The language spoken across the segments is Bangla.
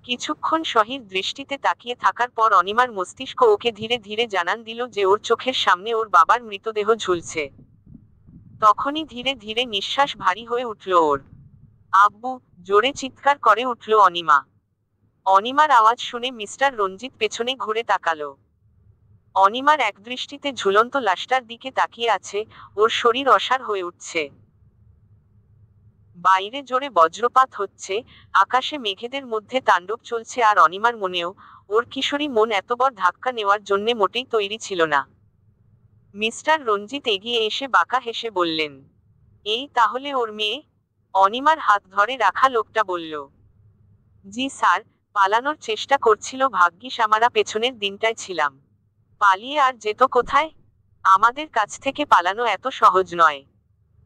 কিছুক্ষণ সহির দৃষ্টিতে তাকিয়ে থাকার পর অনিমার মস্তিষ্ক ওকে ধীরে ধীরে জানান দিল যে ওর চোখের সামনে ওর বাবার মৃতদেহ ঝুলছে। তখনই ধীরে ধীরে নিঃশ্বাস ভারী হয়ে উঠল ওর। আব্বু! জোরে চিৎকার করে উঠল অনিমা। অনিমার আওয়াজ শুনে মিস্টার রঞ্জিত পেছনে ঘুরে তাকালো। অনিমার একদৃষ্টিতে ঝুলন্ত লাশটার দিকে তাকিয়ে আছে, ওর শরীর অসাড় হয়ে উঠছে। বাইরে জোরে বজ্রপাত হচ্ছে, আকাশে মেঘেদের মধ্যে তাণ্ডব চলছে আর অনিমার মনেও, ওর কিশোরী মন এত বড় ধাক্কা নেওয়ার জন্যে মোটেই তৈরি ছিল না। মিস্টার রঞ্জিত এগিয়ে এসে বাঁকা হেসে বললেন, এই তাহলে ওর মেয়ে? অনিমার হাত ধরে রাখা লোকটা বলল, জি স্যার, পালানোর চেষ্টা করছিল, ভাগ্যিস আমরা পেছনের দিনটায় ছিলাম। পালিয়ে আর যেত কোথায়? আমাদের কাছ থেকে পালানো এত সহজ নয়।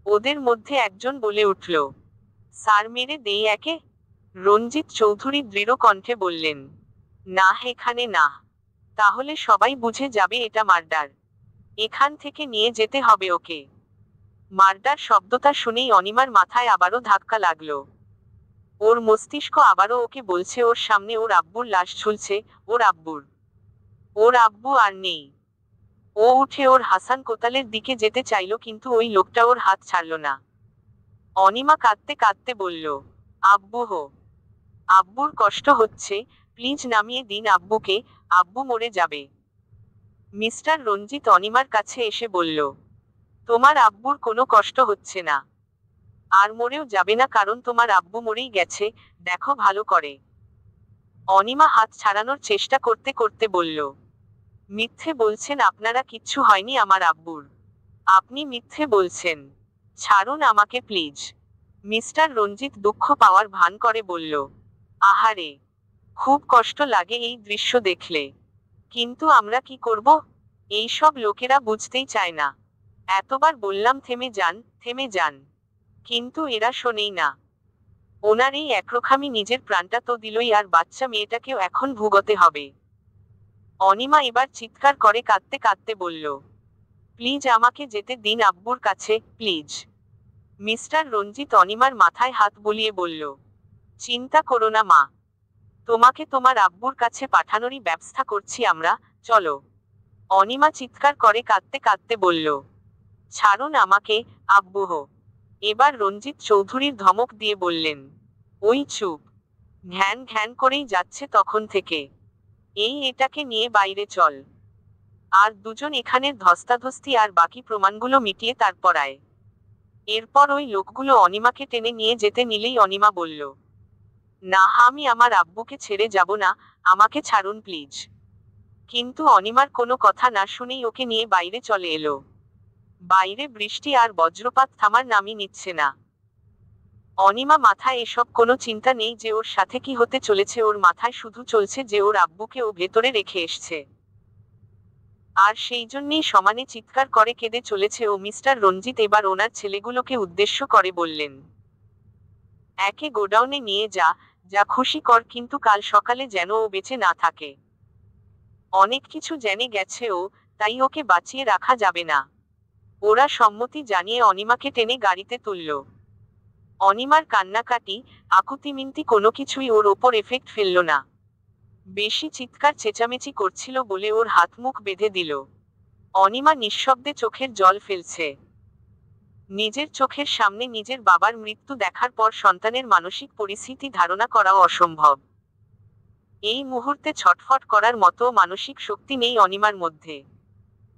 ওদের মধ্যে একজন বলে উঠল, স্যার মেরে দেই একে? রঞ্জিত চৌধুরী দৃঢ় কণ্ঠে বললেন, না এখানে না। তাহলে সবাই বুঝে যাবে এটা মার্ডার। এখান থেকে নিয়ে যেতে হবে ওকে। মার্ডার শব্দটা শুনেই অনিমার মাথায় আবারও ধাক্কা লাগলো। ওর মস্তিষ্ক আবারও ওকে বলছে ওর সামনে ওর আব্বুর লাশ ঝুলছে, ওর আব্বুর। ওর আব্বু আর নেই। ও উঠে ওর হাসান কোতালের দিকে যেতে চাইল, কিন্তু ওই লোকটা ওর হাত ছাড়ল না। অনিমা কাঁদতে কাঁদতে বলল, আব্বু হো, আব্বুর কষ্ট হচ্ছে, প্লিজ নামিয়ে দিন আব্বুকে, আব্বু মরে যাবে। মিস্টার রঞ্জিত অনিমার কাছে এসে বলল, তোমার আব্বুর কোনো কষ্ট হচ্ছে না, আর মরেও যাবে না, কারণ তোমার আব্বু মরেই গেছে, দেখো ভালো করে। অনিমা হাত ছাড়ানোর চেষ্টা করতে করতে বলল, মিথ্যে বলছেন আপনারা, কিচ্ছু হয়নি আমার আব্বুর। আপনি মিথ্যে বলছেন, ছাড়ুন আমাকে প্লিজ। মিস্টার রঞ্জিত দুঃখ পাওয়ার ভান করে বলল, আহারে, খুব কষ্ট লাগে এই দৃশ্য দেখলে, কিন্তু আমরা কি করব? এই সব লোকেরা বুঝতেই চায় না। এতবার বললাম থেমে যান, থেমে যান, কিন্তু এরা শোনেই না। ওনার এই একরকমই নিজের প্রাণটা তো দিলই, আর বাচ্চা মেয়েটাকেও এখন ভুগতে হবে। অনিমা এবার চিৎকার করে কাঁদতে কাঁদতে বলল, প্লিজ আমাকে যেতে দিন আব্বুর কাছে, প্লিজ। মিস্টার রঞ্জিত অনিমার মাথায় হাত বুলিয়ে বলল, চিন্তা করো না মা, তোমাকে তোমার আব্বুর কাছে পাঠানোরই ব্যবস্থা করছি আমরা, চলো। অনিমা চিৎকার করে কাঁদতে কাঁদতে বলল, ছাড়ুন আমাকে, আব্বু হো। এবার রঞ্জিত চৌধুরীর ধমক দিয়ে বললেন, ওই চুপ, ঘ্যান ঘ্যান করেই যাচ্ছে তখন থেকে। এটাকে নিয়ে বাইরে চল। আর দুজন এখানের ধস্তাধস্তি আর বাকি প্রমাণগুলো মিটিয়ে তারপর আয়। এরপর ওই লোকগুলো অনিমাকে টেনে নিয়ে যেতে নিলেই অনিমা বলল, না আমি আমার আব্বুকে ছেড়ে যাব না, আমাকে ছাড়ুন প্লিজ। কিন্তু অনিমার কোনো কথা না শুনেই ওকে নিয়ে বাইরে চলে এলো। বাইরে বৃষ্টি আর বজ্রপাত থামার নামই নিচ্ছে না। অনিমা মাথায় এসব কোনো চিন্তা নেই যে ওর সাথে কি হতে চলেছে, ওর মাথায় শুধু চলছে যে ওর আব্বুকে ও ভেতরে রেখে এসছে। আর সেই জন্যেই সমানে চিৎকার করে কেঁদে চলেছে ও। মিস্টার রঞ্জিত এবার ওনার ছেলেগুলোকে উদ্দেশ্য করে বললেন, একে গোডাউনে নিয়ে যা, যা খুশি কর, কিন্তু কাল সকালে যেন ও বেঁচে না থাকে। অনেক কিছু জেনে গেছে ও, তাই ওকে বাঁচিয়ে রাখা যাবে না। ওরা সম্মতি জানিয়ে অনিমাকে টেনে গাড়িতে তুলল। অনিমার কান্নাকাটি, আকুতিমিনতি কোনো কিছুই ওর ওপর এফেক্ট ফেলল না। বেশি চিৎকার চেঁচামেচি করছিল বলে ওর হাত মুখ বেঁধে দিল। অনিমা নিঃশব্দে চোখের জল ফেলছে। নিজের চোখের সামনে নিজের বাবার মৃত্যু দেখার পর সন্তানের মানসিক পরিস্থিতি ধারণা করাও অসম্ভব। এই মুহূর্তে ছটফট করার মতো মানসিক শক্তি নেই অনিমার মধ্যে।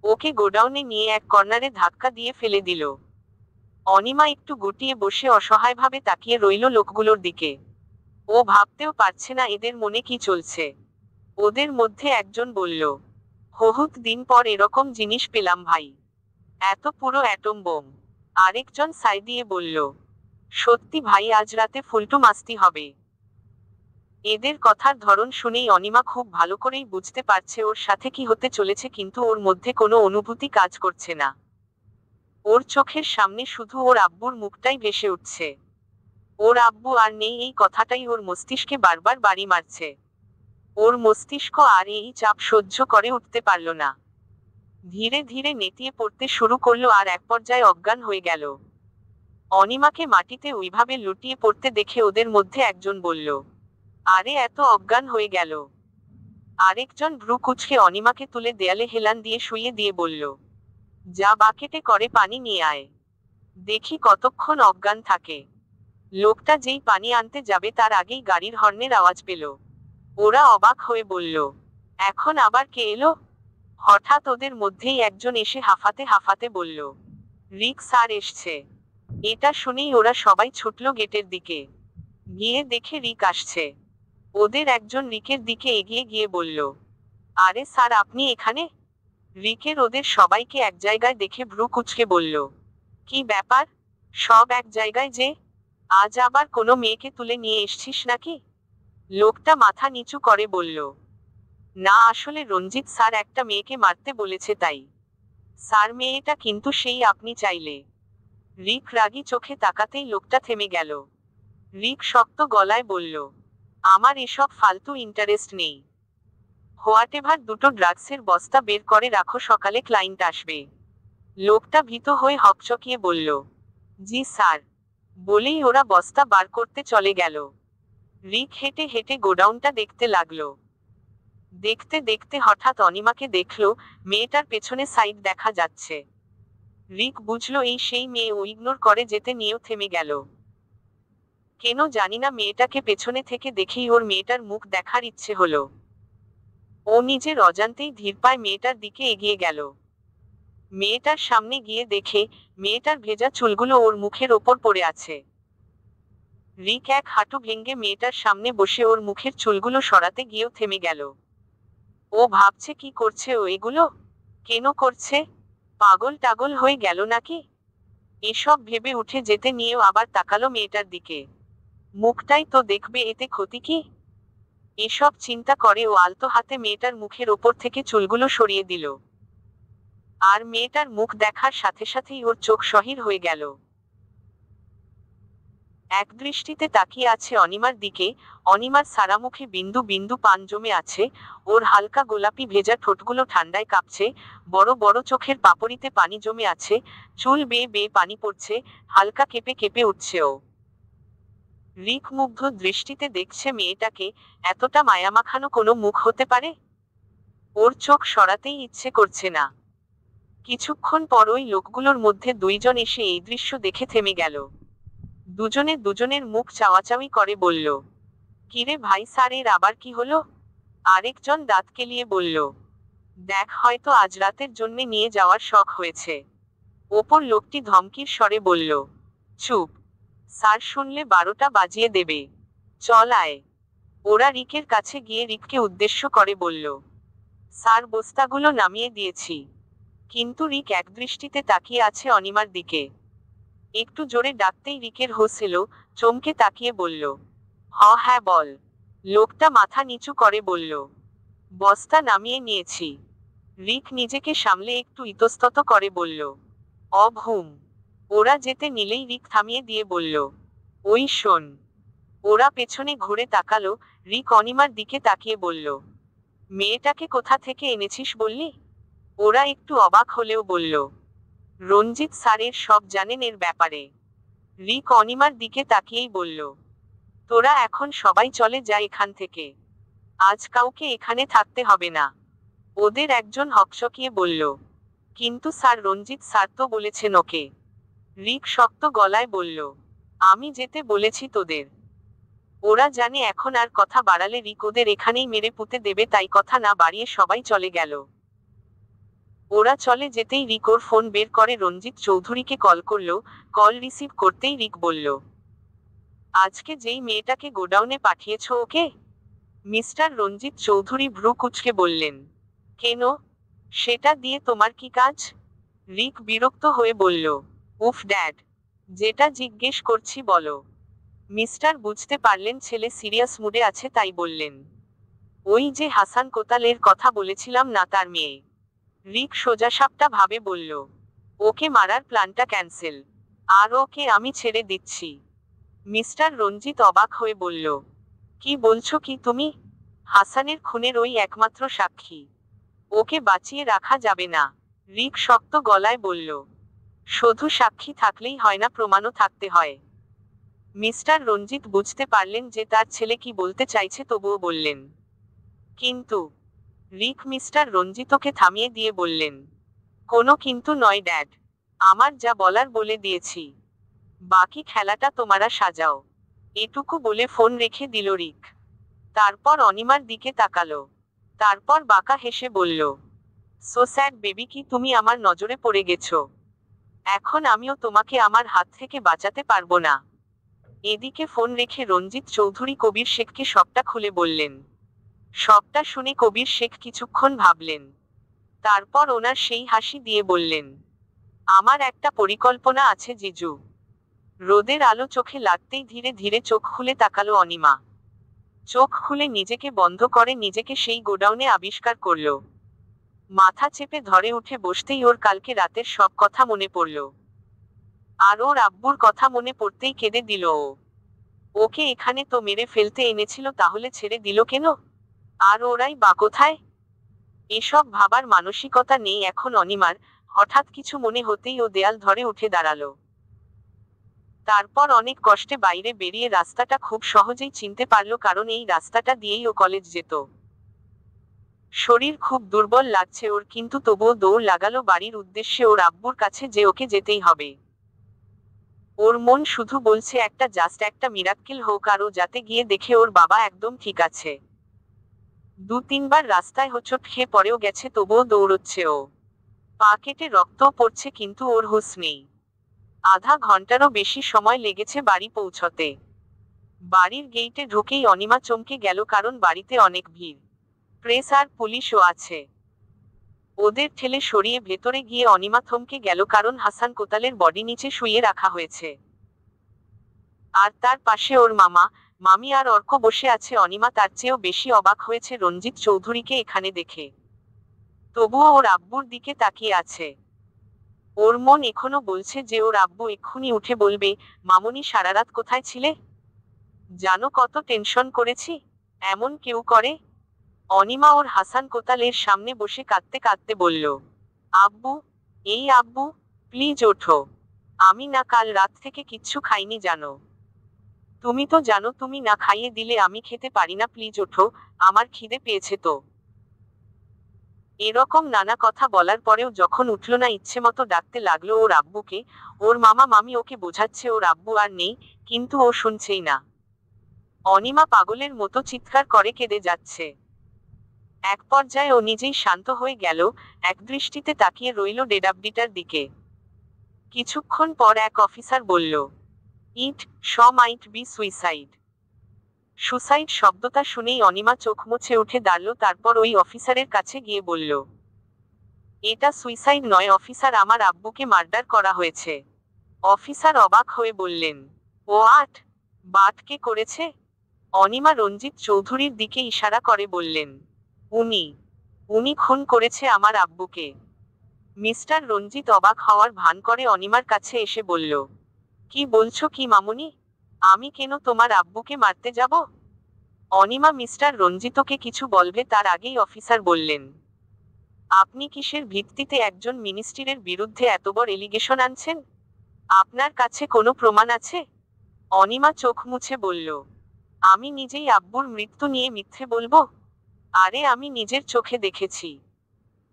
ওকে গোডাউনে নিয়ে এক কর্নারে ধাক্কা দিয়ে ফেলে দিল। অনিমা একটু গুটিয়ে বসে অসহায়ভাবে তাকিয়ে রইল লোকগুলোর দিকে। ও ভাবতেও পারছে না এদের মনে কি চলছে। ওদের মধ্যে একজন বলল, বহুত দিন পর এরকম জিনিস পেলাম ভাই, এত পুরো অ্যাটম বোম। আরেকজন সাই দিয়ে বলল, সত্যি ভাই, আজ রাতে ফুলটু মাস্তি হবে। এদের কথার ধরন শুনেই অনিমা খুব ভালো করেই বুঝতে পারছে ওর সাথে কি হতে চলেছে, কিন্তু ওর মধ্যে কোনো অনুভূতি কাজ করছে না। ওর চোখের সামনে শুধু ওর আব্বুর মুখটাই ভেসে উঠছে। ওর আব্বু আর নেই, এই কথাটাই ওর মস্তিষ্কে বারবার বাড়ি মারছে। ওর মস্তিষ্ক আর এই চাপ সহ্য করে উঠতে পারল না। ধীরে ধীরে নেতিয়ে পড়তে শুরু করলো আর এক পর্যায়ে অজ্ঞান হয়ে গেল। অনিমাকে মাটিতে ওইভাবে লুটিয়ে পড়তে দেখে ওদের মধ্যে একজন বলল, আরে এত অজ্ঞান হয়ে গেল। আরেকজন ভ্রু কুঁচকে অনিমাকে তুলে দেয়ালে হেলান দিয়ে শুইয়ে দিয়ে বলল, যা বাকেটে করে পানি নিয়ে আয়, দেখি কতক্ষণ অজ্ঞান থাকে। লোকটা যেই পানি আনতে যাবে তার আগেই গাড়ির হর্নের আওয়াজ পেল। ওরা অবাক হয়ে বলল, এখন আবার কে এলো? হঠাৎ ওদের মধ্যেই একজন এসে হাঁফাতে হাঁফাতে বলল, রিক স্যার এসছে। এটা শুনেই ওরা সবাই ছুটল গেটের দিকে। গিয়ে দেখে রিক আসছে। ওদের একজন রিকের দিকে এগিয়ে গিয়ে বলল, আরে স্যার আপনি এখানে? রিকের ওদের সবাইকে এক জায়গায় দেখে ভ্রু কুঁচকে বলল, কি ব্যাপার, সব এক জায়গায় যে? আজ আবার কোনো মেয়েকে তুলে নিয়ে এসছিস নাকি? লোকটা মাথা নিচু করে বলল, না আসলে রঞ্জিত স্যার একটা মেয়েকে মারতে বলেছে তাই। স্যার মেয়েটা কিন্তু সেই আপনি চাইলে। রিক রাগী চোখে তাকাতেই লোকটা থেমে গেল। রিক শক্ত গলায় বলল, আমার এসব ফালতু ইন্টারেস্ট নেই। হোয়াটেভার দুটো ড্রাগসের বস্তা বের করে রাখো, সকালে ক্লায়েন্ট আসবে। লোকটা ভীত হয়ে হকচকিয়ে বলল, জি স্যার। বলেই ওরা বস্তা বার করতে চলে গেল। রিক হেঁটে হেঁটে গোডাউনটা দেখতে লাগলো। দেখতে দেখতে হঠাৎ অনিমাকে দেখলো। মেয়েটার পেছনে সাইড দেখা যাচ্ছে। রিক বুঝলো এই সেই মেয়ে। ও ইগনোর করে যেতে নিয়েও থেমে গেল। কেন জানিনা মেয়েটাকে পেছনে থেকে দেখেই ওর মেয়েটার মুখ দেখার ইচ্ছে হলো। ও নিজের অজান্তেই ধীর পায়ে মেয়েটার দিকে এগিয়ে গেল। মেয়েটার সামনে গিয়ে দেখে মেয়েটার ভেজা চুলগুলো ওর মুখের ওপর পড়ে আছে। রিক এক হাঁটু ভেঙে মেয়েটার সামনে বসে ওর মুখের চুলগুলো সরাতে গিয়েও থেমে গেল। ও ভাবছে কি করছে ও এগুলো? কেন করছে? পাগল টাগল হয়ে গেল নাকি? এসব ভেবে উঠে যেতে নিয়েও আবার তাকালো মেয়েটার দিকে। মুখটাই তো দেখবে, এতে ক্ষতি কি? এসব চিন্তা করে ও আলতো হাতে মেয়েটার মুখের ওপর থেকে চুলগুলো সরিয়ে দিল। আর মেয়েটার মুখ দেখার সাথে সাথেই ওর চোখ শহির হয়ে গেল। এক দৃষ্টিতে তাকিয়ে আছে অনিমার দিকে। অনিমার সারা মুখে বিন্দু বিন্দু পান জমে আছে। ওর হালকা গোলাপি ভেজা ঠোঁটগুলো ঠান্ডায় কাঁপছে। বড় বড় চোখের পাপড়িতে পানি জমে আছে। চুল বেয়ে বেয়ে পানি পড়ছে। হালকা কেঁপে কেঁপে উঠছে ও। রিক মুগ্ধ দৃষ্টিতে দেখছে মেয়েটাকে। এতটা মায়ামাখানো কোনো মুখ হতে পারে? ওর চোখ সরাতেই ইচ্ছে করছে না। কিছুক্ষণ পর ওই লোকগুলোর মধ্যে দুইজন এসে এই দৃশ্য দেখে থেমে গেল। দুজনে দুজনের মুখ চাওয়াচাওয়ি করে বলল, কিরে ভাই স্যার এর আবার কি হলো? আরেকজন দাঁত কেলিয়ে বলল, দেখ হয়তো আজ রাতের জন্যে নিয়ে যাওয়ার শখ হয়েছে। ওপর লোকটি ধমকির স্বরে বলল, চুপ, স্যার শুনলে 12টা বাজিয়ে দেবে। চল আয়। ওরা রিকের কাছে গিয়ে রিককে উদ্দেশ্য করে বলল, স্যার বস্তাগুলো নামিয়ে দিয়েছি। কিন্তু রিক একদৃষ্টিতে তাকিয়ে আছে অনিমার দিকে। একটু জোরে ডাকতেই রিকের হুঁশ এলো। চমকে তাকিয়ে বলল, হ্যাঁ বল। লোকটা মাথা নিচু করে বলল, বস্তা নামিয়ে নিয়েছি। রিক নিজেকে সামলে একটু ইতস্তত করে বলল, অভুম। ওরা যেতে নিলেই রিক থামিয়ে দিয়ে বলল, ওই শোন। ওরা পেছনে ঘুরে তাকালো। রিক অনিমার দিকে তাকিয়ে বলল, মেয়েটাকে কোথা থেকে এনেছিস বললি? ওরা একটু অবাক হলেও বলল, রঞ্জিত স্যারের সব জানেন এর ব্যাপারে। রিক অনিমার দিকে তাকিয়েই বলল, তোরা এখন সবাই চলে যা এখান থেকে। আজ কাউকে এখানে থাকতে হবে না। ওদের একজন হকচকিয়ে বলল, কিন্তু স্যার রঞ্জিত স্যার তো বলেছেন ওকে। রিক শক্ত গলায় বলল, আমি যেতে বলেছি তোদের। ওরা জানে এখন আর কথা বাড়ালে রিক ওদের এখানেই মেরে পুঁতে দেবে, তাই কথা না বাড়িয়ে সবাই চলে গেল। ওরা চলে যেতেই রিক ওর ফোন বের করে রঞ্জিত চৌধুরীকে কল করলো। কল রিসিভ করতেই রিক বলল, আজকে যেই মেয়েটাকে গোডাউনে পাঠিয়েছ ওকে? মিস্টার রঞ্জিত চৌধুরী ভ্রু কুঁচকে বললেন, কেন? সেটা দিয়ে তোমার কি কাজ? রিক বিরক্ত হয়ে বলল, উফ ড্যাড, যেটা জিজ্ঞেস করছি বলো। মিস্টার বুঝতে পারলেন ছেলে সিরিয়াস মুডে আছে তাই বললেন, ওই যে হাসান কোতালের কথা বলেছিলাম না, তার মেয়ে। রিক সোজাসাপটা ভাবে বলল, ওকে মারার প্ল্যানটা ক্যান্সেল। আর ওকে আমি ছেড়ে দিচ্ছি। মিস্টার রঞ্জিত অবাক হয়ে বলল, কি বলছো কি তুমি? হাসানের খুনের ওই একমাত্র সাক্ষী। ওকে বাঁচিয়ে রাখা যাবে না। রিক শক্ত গলায় বলল, শুধু সাক্ষী থাকলেই হয় না, প্রমাণও থাকতে হয়। মিস্টার রঞ্জিত বুঝতে পারলেন যে তার ছেলে কি বলতে চাইছে, তবুও বললেন, কিন্তু। রিক মিস্টার রঞ্জিতকে থামিয়ে দিয়ে বললেন, কোনো কিন্তু নয় ড্যাড, আমার যা বলার বলে দিয়েছি, বাকি খেলাটা তোমরা সাজাও। এটুকু বলে ফোন রেখে দিল রিক। তারপর অনিমার দিকে তাকালো। তারপর বাঁকা হেসে বলল, সো স্যাড বেবি, কি তুমি আমার নজরে পড়ে গেছো? এখন আমিও তোমাকে আমার হাত থেকে বাঁচাতে পারবো না। এদিকে ফোন রেখে রঞ্জিত চৌধুরী কবির শেখকে সবটা খুলে বললেন। সবটা শুনে কবির শেখ কিছুক্ষণ ভাবলেন। তারপর ওনার সেই হাসি দিয়ে বললেন, আমার একটা পরিকল্পনা আছে জিজু। রোদের আলো চোখে লাগতেই ধীরে ধীরে চোখ খুলে তাকালো অনিমা। চোখ খুলে নিজেকে বন্ধ করে নিজেকে সেই গোডাউনে আবিষ্কার করল। মাথা চেপে ধরে উঠে বসতেই ওর কালকে রাতের সব কথা মনে পড়ল। আর ওর আব্বুর কথা মনে পড়তেই কেঁদে দিল ও। ওকে এখানে তো মেরে ফেলতে এনেছিল, তাহলে ছেড়ে দিল কেন? আর ওরাই বা কোথায়? এসব ভাবার মানসিকতা নেই এখন অনিমার। হঠাৎ কিছু মনে হতেই ও দেয়াল ধরে উঠে দাঁড়ালো। তারপর অনেক কষ্টে বাইরে বেরিয়ে রাস্তাটা খুব সহজেই চিনতে পারল, কারণ এই রাস্তাটা দিয়েই ও কলেজ যেত। শরীর খুব দুর্বল লাগছে ওর, কিন্তু তবুও দৌড় লাগালো বাড়ির উদ্দেশ্যে, ওর আব্বুর কাছে যে ওকে যেতেই হবে। ওর মন শুধু বলছে জাস্ট একটা মিরাক্কেল হোক, আর ও যাতে গিয়ে দেখে ওর বাবা একদম ঠিক আছে। 2-3 বার রাস্তায় হোঁচট খেয়ে পড়েও গেছে, তবুও দৌড়চ্ছে ও। পা কেটে রক্তও পড়ছে, কিন্তু ওর হুঁশ নেই। আধা ঘন্টারও বেশি সময় লেগেছে বাড়ি পৌঁছতে। বাড়ির গেইটে ঢুকেই অনিমা চমকে গেল, কারণ বাড়িতে অনেক ভিড়। প্রেস আর পুলিশও আছে। ওদের ঠেলে সরিয়ে ভেতরে গিয়ে অনিমা থমকে গেল, কারণ হাসান কোতালের বডি নিচে শুইয়ে রাখা হয়েছে। আর তার পাশে ওর মামা, মামি আর অর্ক বসে আছে। অনিমা তার চেয়েও বেশি অবাক হয়েছে রঞ্জিত চৌধুরীকে এখানে দেখে। তবুও ওর আব্বুর দিকে তাকিয়ে আছে। ওর মন এখনো বলছে যে ওর আব্বু এক্ষুনি উঠে বলবে, মামুনি সারারাত কোথায় ছিলে? জানো কত টেনশন করেছি? এমন কেউ করে? অনিমা ওর হাসান কোতালের সামনে বসে কাঁদতে কাঁদতে বলল, আব্বু, এই আব্বু, প্লিজ ওঠো। আমি না কাল রাত থেকে কিচ্ছু খাইনি জানো। তুমি তো জানো তুমি না খাইয়ে দিলে আমি খেতে পারি না, প্লিজ ওঠো, আমার খিদে পেয়েছে তো। এরকম নানা কথা বলার পরেও যখন উঠল না, ইচ্ছে মতো ডাকতে লাগলো ওর আব্বুকে। ওর মামা মামি ওকে বোঝাচ্ছে ওর আব্বু আর নেই, কিন্তু ও শুনছেই না। অনিমা পাগলের মতো চিৎকার করে কেঁদে যাচ্ছে। এক পর্যায়ে ও নিজেই শান্ত হয়ে গেল, একদৃষ্টিতে তাকিয়ে রইল ডেডাবডিটার দিকে। কিছুক্ষণ পর এক অফিসার বলল, ইট শ মাইট বি সুইসাইড। সুসাইড শব্দটা শুনেই অনিমা চোখ মুছে উঠে দাঁড়ালো। তারপর ওই অফিসারের কাছে গিয়ে বলল, এটা সুইসাইড নয় অফিসার, আমার আব্বুকে মার্ডার করা হয়েছে। অফিসার অবাক হয়ে বললেন, হোয়াট? বাট কে করেছে? অনিমা রঞ্জিত চৌধুরীর দিকে ইশারা করে বললেন, উনি উনি খুন করেছে আমার আব্বুকে। মিস্টার রঞ্জিত অবাক হওয়ার ভান করে অনিমার কাছে এসে বলল, কি বলছো কি মামুনি? আমি কেন তোমার আব্বুকে মারতে যাব? অনিমা মিস্টার রঞ্জিতকে কিছু বলবে তার আগেই অফিসার বললেন, আপনি কিসের ভিত্তিতে একজন মিনিস্ট্রির বিরুদ্ধে এত বড় এলিগেশন আনছেন? আপনার কাছে কোনো প্রমাণ আছে? অনিমা চোখ মুছে বলল, আমি নিজেই আব্বুর মৃত্যু নিয়ে মিথ্যে বলবো? আরে আমি নিজের চোখে দেখেছি।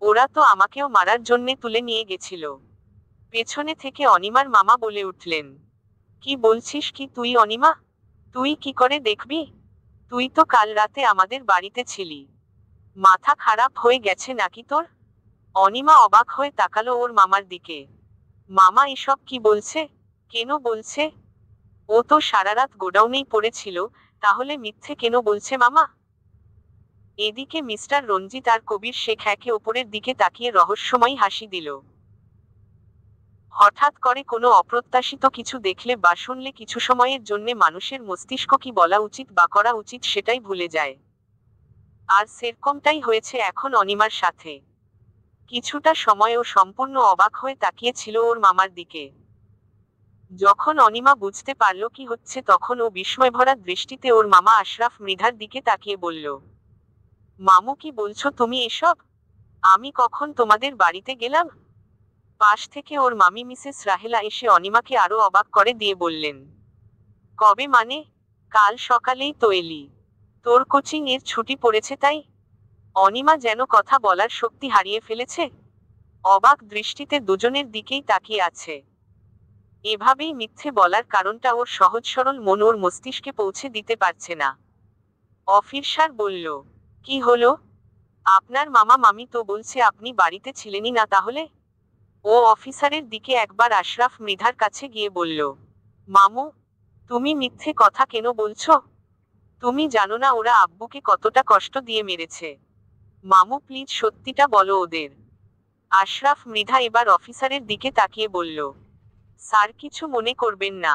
ওরা তো আমাকেও মারার জন্যে তুলে নিয়ে গেছিল। পেছনে থেকে অনিমার মামা বলে উঠলেন, কি বলছিস কি তুই অনিমা? তুই কি করে দেখবি? তুই তো কাল রাতে আমাদের বাড়িতে ছিলি। মাথা খারাপ হয়ে গেছে নাকি তোর? অনিমা অবাক হয়ে তাকালো ওর মামার দিকে। মামা এসব কি বলছে? কেন বলছে? ও তো সারারাত গোডাউনেই পড়েছিল, তাহলে মিথ্যে কেন বলছে মামা? এদিকে মিস্টার রঞ্জিত আর কবির শেখ একে ওপরের দিকে তাকিয়ে রহস্যময়ী হাসি দিল। হঠাৎ করে কোনো অপ্রত্যাশিত কিছু দেখলে বা শুনলে কিছু সময়ের জন্যে মানুষের মস্তিষ্ক কি বলা উচিত বা করা উচিত সেটাই ভুলে যায়। আর সেরকমটাই হয়েছে এখন অনিমার সাথে। কিছুটা সময় ও সম্পূর্ণ অবাক হয়ে তাকিয়েছিল ওর মামার দিকে। যখন অনিমা বুঝতে পারল কি হচ্ছে, তখন ও বিস্ময়ভরা দৃষ্টিতে ওর মামা আশরাফ মৃধার দিকে তাকিয়ে বলল, মামু কি বলছো তুমি এসব? আমি কখন তোমাদের বাড়িতে গেলাম? পাশ থেকে ওর মামি মিসেস রাহেলা এসে অনিমাকে আরো অবাক করে দিয়ে বললেন, কবে মানে? কাল সকালেই তো এলি। তোর কোচিং এর ছুটি পড়েছে তাই? অনিমা যেন কথা বলার শক্তি হারিয়ে ফেলেছে। অবাক দৃষ্টিতে দুজনের দিকেই তাকিয়ে আছে। এভাবেই মিথ্যে বলার কারণটা ওর সহজ সরল মন ওর মস্তিষ্কে পৌঁছে দিতে পারছে না। অফিসার বলল, কি হলো? আপনার মামা মামি তো বলছে আপনি বাড়িতে ছিলেনই না তাহলে? ও অফিসারের দিকে একবার আশরাফ মৃধার কাছে গিয়ে বলল, মামু, তুমি মিথ্যে কথা কেন বলছো? তুমি জানো না ওরা আব্বুকে কতটা কষ্ট দিয়ে মেরেছে? মামু প্লিজ সত্যিটা বলো ওদের। আশরাফ মৃধা এবার অফিসারের দিকে তাকিয়ে বলল, স্যার কিছু মনে করবেন না।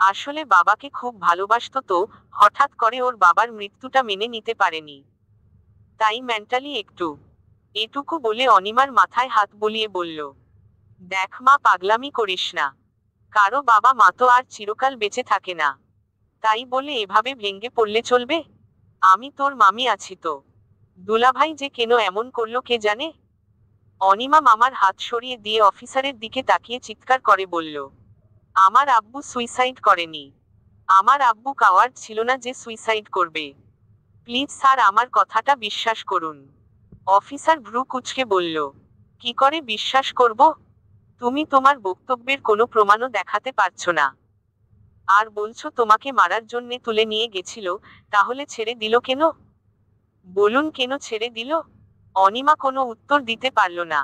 আসলে বাবাকে খুব ভালোবাসতো তো, হঠাৎ করে ওর বাবার মৃত্যুটা মেনে নিতে পারেনি। তাই মেন্টালি একটু। এটুকু বলে অনিমার মাথায় হাত বুলিয়ে বলল, দেখ মা পাগলামি করিস না। কারো বাবা মা তো আর চিরকাল বেঁচে থাকে না। তাই বলে এভাবে ভেঙে পড়লে চলবে? আমি তোর মামি আছি তো। দুলাভাই যে কেন এমন করলো কে জানে? অনিমা মামার হাত সরিয়ে দিয়ে অফিসারের দিকে তাকিয়ে চিৎকার করে বলল, আমার আব্বু সুইসাইড করেনি। আমার আব্বু কাওয়ার্ড ছিল না যে সুইসাইড করবে। প্লিজ স্যার আমার কথাটা বিশ্বাস করুন। অফিসার ভ্রু কুঁচকে বলল, কি করে বিশ্বাস করব? তুমি তোমার বক্তব্যের কোনো প্রমাণও দেখাতে পারছো না। আর বলছো তোমাকে মারার জন্যে তুলে নিয়ে গেছিল, তাহলে ছেড়ে দিল কেন? বলুন কেন ছেড়ে দিল? অনিমা কোনো উত্তর দিতে পারল না।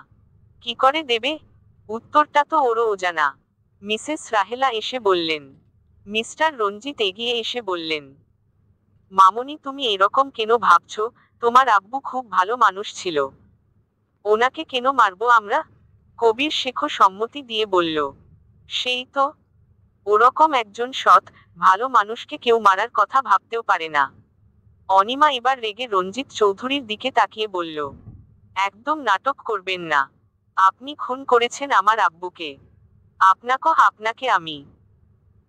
কি করে দেবে? উত্তরটা তো ওরও অজানা। মিসেস রাহেলা এসে বললেন। মিস্টার রঞ্জিত এগিয়ে এসে বললেন, মামনি তুমি এরকম কেন ভাবছো? তোমার আব্বু খুব ভালো মানুষ ছিল। ওনাকে কেন মারবো আমরা? কবির শেখো সম্মতি দিয়ে বলল, সেই তো। ওরকম একজন সৎ, ভালো মানুষকে কেউ মারার কথা ভাবতেও পারে না। অনিমা এবার রেগে রঞ্জিত চৌধুরীর দিকে তাকিয়ে বলল, একদম নাটক করবেন না। আপনি খুন করেছেন আমার আব্বুকে। আপনাকে আমি।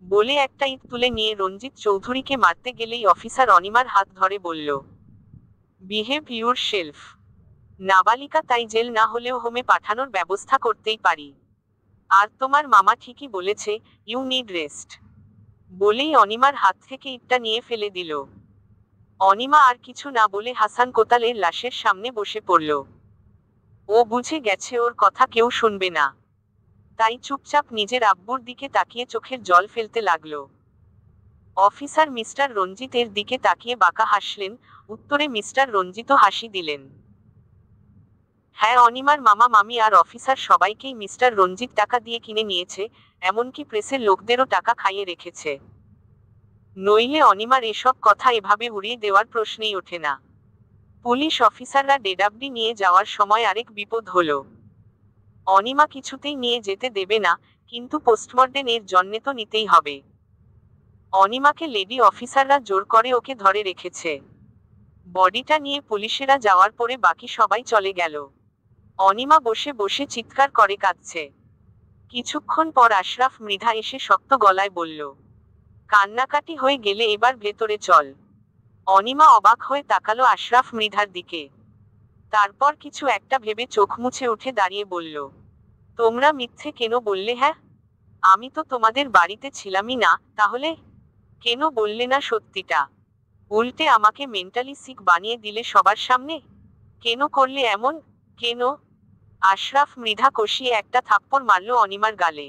বলে একটা ইট তুলে নিয়ে রঞ্জিত চৌধুরীকে মারতে গেলেই অফিসার অনিমার হাত ধরে বলল, বিহেভ ইউর সেলফ। নাবালিকা তাই জেল না হলেও হোমে পাঠানোর ব্যবস্থা করতেই পারি। আর তোমার মামা ঠিকই বলেছে, ইউ নিড রেস্ট। বলেই অনিমার হাত থেকে ইটটা নিয়ে ফেলে দিল। অনিমা আর কিছু না বলে হাসান কোতালের লাশের সামনে বসে পড়ল। ও বুঝে গেছে ওর কথা কেউ শুনবে না। তাই চুপচাপ নিজের আব্বুর দিকে তাকিয়ে চোখের জল ফেলতে লাগলো। অফিসার মিস্টার রঞ্জিতের দিকে তাকিয়ে বাঁকা হাসলেন, উত্তরে মিস্টার রঞ্জিতও হাসি দিলেন। হ্যাঁ অনিমার মামা মামি আর অফিসার সবাইকেই মিস্টার রঞ্জিত টাকা দিয়ে কিনে নিয়েছে, এমনকি প্রেসের লোকদেরও টাকা খাইয়ে রেখেছে। নইলে অনিমার এসব কথা এভাবে উড়িয়ে দেওয়ার প্রশ্নেই ওঠে না। পুলিশ অফিসাররা ডেডাবডি নিয়ে যাওয়ার সময় আরেক বিপদ হলো। অনিমা কিছুতেই নিয়ে যেতে দেবে না, কিন্তু পোস্টমর্টেম এর জন্যে তো নিতেই হবে। অনিমাকে লেডি অফিসাররা জোর করে ওকে ধরে রেখেছে। বডিটা নিয়ে পুলিশেরা যাওয়ার পরে বাকি সবাই চলে গেল। অনিমা বসে বসে চিৎকার করে কাঁদছে। কিছুক্ষণ পর আশরাফ মৃধা এসে শক্ত গলায় বলল, কান্নাকাটি হয়ে গেলে এবার ভেতরে চল। অনিমা অবাক হয়ে তাকালো আশরাফ মৃধার দিকে। তারপর কিছু একটা ভেবে চোখ মুছে উঠে দাঁড়িয়ে বলল, তোমরা মিথ্যে কেন বললে? হ্যাঁ, আমি তো তোমাদের বাড়িতে ছিলামই না, তাহলে কেন বললে না সত্যিটা? উল্টে আমাকে মেন্টালি সিক বানিয়ে দিলে সবার সামনে। কেন করলে এমন? কেন? আশরাফ মৃধা কষিয়ে একটা থাপ্পড় মারল অনিমার গালে।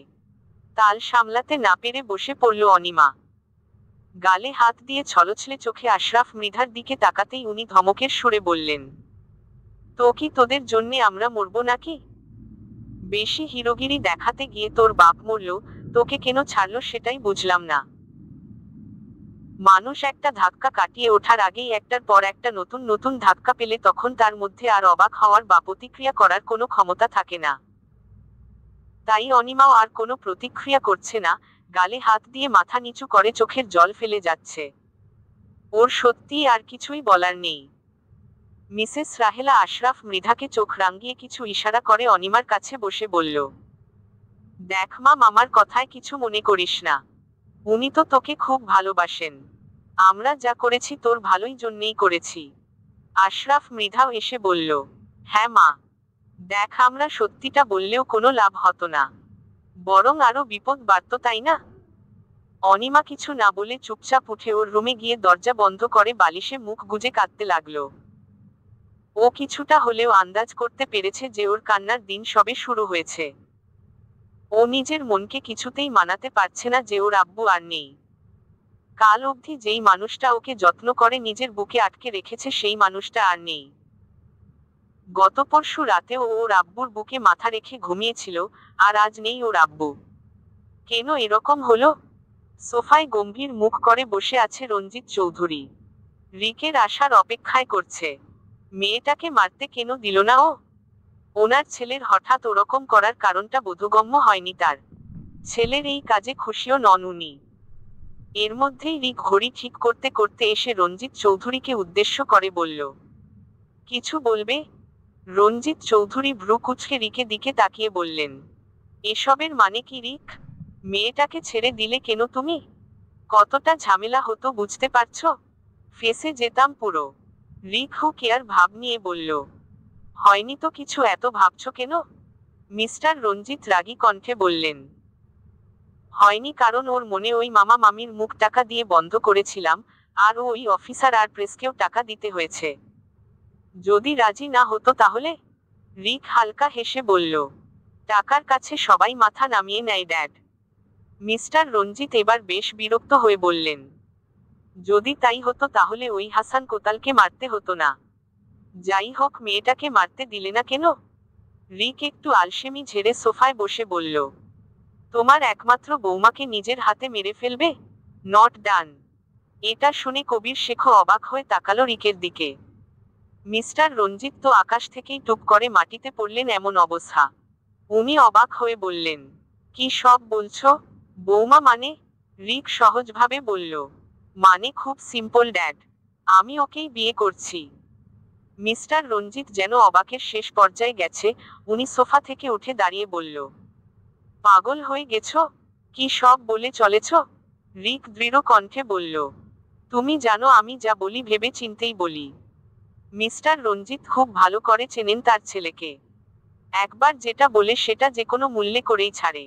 তাল সামলাতে না পেরে বসে পড়ল অনিমা। গালে হাত দিয়ে ছলছলে চোখে আশরাফ মৃধার দিকে তাকাতেই উনি ধমকের সুরে বললেন, তো কি তোদের জন্যে আমরা মরবো নাকি? বেশি হিরোগিরি দেখাতে গিয়ে তোর বাপ মরল, তোকে কেন ছাড়লো সেটাই বুঝলাম না। মানুষ একটা ধাক্কা কাটিয়ে ওঠার আগেই একটার পর একটা নতুন নতুন ধাক্কা পেলে তখন তার মধ্যে আর অবাক হওয়ার বা প্রতিক্রিয়া করার কোনো ক্ষমতা থাকে না। তাই অনিমাও আর কোনো প্রতিক্রিয়া করছে না, গালে হাত দিয়ে মাথা নিচু করে চোখের জল ফেলে যাচ্ছে। ওর সত্যিই আর কিছুই বলার নেই। মিসেস রাহেলা আশরাফ মৃধাকে চোখ রাঙিয়ে কিছু ইশারা করে অনিমার কাছে বসে বলল, দেখ মা মামার কথায় কিছু মনে করিস না। উনি তো তোকে খুব ভালোবাসেন। আমরা যা করেছি তোর ভালোই জন্যেই করেছি। আশরাফ মৃধাও এসে বলল, হ্যাঁ মা, দেখ আমরা সত্যিটা বললেও কোনো লাভ হতো না, বরং আরো বিপদ বাড়তো তাই না? অনিমা কিছু না বলে চুপচাপ উঠে ওর রুমে গিয়ে দরজা বন্ধ করে বালিশে মুখ গুজে কাঁদতে লাগলো। ও কিছুটা হলেও আন্দাজ করতে পেরেছে যে ওর কান্নার দিন সবে শুরু হয়েছে। ও নিজের মনকে কিছুতেই মানাতে পারছে না যে ওর আব্বু আর নেই। কাল অবধি যেই মানুষটা ওকে যত্ন করে নিজের বুকে আটকে রেখেছে সেই মানুষটা আর নেই। গত পরশু রাতেও ও ওর আব্বুর বুকে মাথা রেখে ঘুমিয়েছিল, আর আজ নেই ওর আব্বু। কেন এরকম হলো? সোফায় গম্ভীর মুখ করে বসে আছে রঞ্জিত চৌধুরী। রিকের আসার অপেক্ষায় করছে। মেয়েটাকে মারতে কেন দিল না ও? ওনার ছেলের হঠাৎ ওরকম করার কারণটা বোধগম্য হয়নি তার। ছেলের এই কাজে খুশিও নন উনি। এর মধ্যেই রিক ঘড়ি ঠিক করতে করতে এসে রঞ্জিত চৌধুরীকে উদ্দেশ্য করে বলল, কিছু বলবে? রঞ্জিত চৌধুরী ভ্রু কুঁচকে রিকে দিকে তাকিয়ে বললেন, এসবের মানে কি রিক? মেয়েটাকে ছেড়ে দিলে কেন তুমি? কতটা ঝামেলা হতো বুঝতে পারছো? ফেসে যেতাম পুরো। রিক হু কেয়ার ভাব নিয়ে বলল, হয়নি তো কিছু, এত ভাবছো কেন? মিস্টার রঞ্জিত রাগী কণ্ঠে বললেন, হয়নি কারণ ওর মনে ওই মামা মামির মুখ টাকা দিয়ে বন্ধ করেছিলাম, আর ওই অফিসার আর প্রেসকেও টাকা দিতে হয়েছে। যদি রাজি না হতো তাহলে? রিক হালকা হেসে বলল, টাকার কাছে সবাই মাথা নামিয়ে নেয় ড্যাড। মিস্টার রঞ্জিত এবার বেশ বিরক্ত হয়ে বললেন, যদি তাই হতো তাহলে ওই হাসান কোতালকে মারতে হতো না। যাই হোক, মেয়েটাকে মারতে দিলে না কেন? রিক একটু আলসেমি ঝেড়ে সোফায় বসে বলল, তোমার একমাত্র বৌমাকে নিজের হাতে মেরে ফেলবে? Not done. এটা শুনে কবির শেখ অবাক হয়ে তাকালো রিকের দিকে। মিস্টার রঞ্জিত তো আকাশ থেকেই টুপ করে মাটিতে পড়লেন এমন অবস্থা। উনি অবাক হয়ে বললেন, কি সব বলছো? বৌমা মানে? রিক সহজভাবে বলল, মানে খুব সিম্পল ড্যাড, আমি ওকেই বিয়ে করছি। মিস্টার রঞ্জিত যেন অবাকের শেষ পর্যায়ে গেছে, উনি সোফা থেকে উঠে দাঁড়িয়ে বলল, পাগল হয়ে গেছো? কি সব বলে চলেছ? রিক দৃঢ় কণ্ঠে বলল, তুমি জানো আমি যা বলি ভেবে চিন্তেই বলি। মিস্টার রঞ্জিত খুব ভালো করে চেনেন তার ছেলেকে। একবার যেটা বলে সেটা যে কোনো মূল্যে করেই ছাড়ে।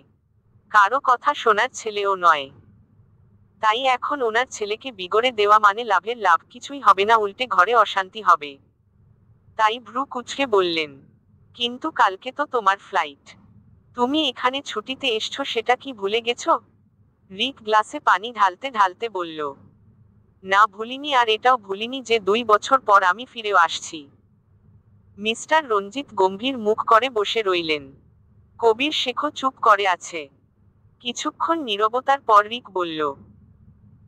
কারো কথা শোনার ছেলেও নয়। তাই এখন ওনার ছেলেকে বিগড়ে দেওয়া মানে লাভের লাভ কিছুই হবে না, উল্টে ঘরে অশান্তি হবে। তাই ভ্রু কুঁচকে বললেন, কিন্তু কালকে তো তোমার ফ্লাইট। তুমি এখানে ছুটিতে এসছো সেটা কি ভুলে গেছো? রিক গ্লাসে পানি ঢালতে ঢালতে বলল, না ভুলিনি, আর এটাও ভুলিনি যে 2 বছর পর আমি ফিরেও আসছি। মিস্টার রঞ্জিত গম্ভীর মুখ করে বসে রইলেন। কবির শেখও চুপ করে আছে। কিছুক্ষণ নীরবতার পর রিক বলল,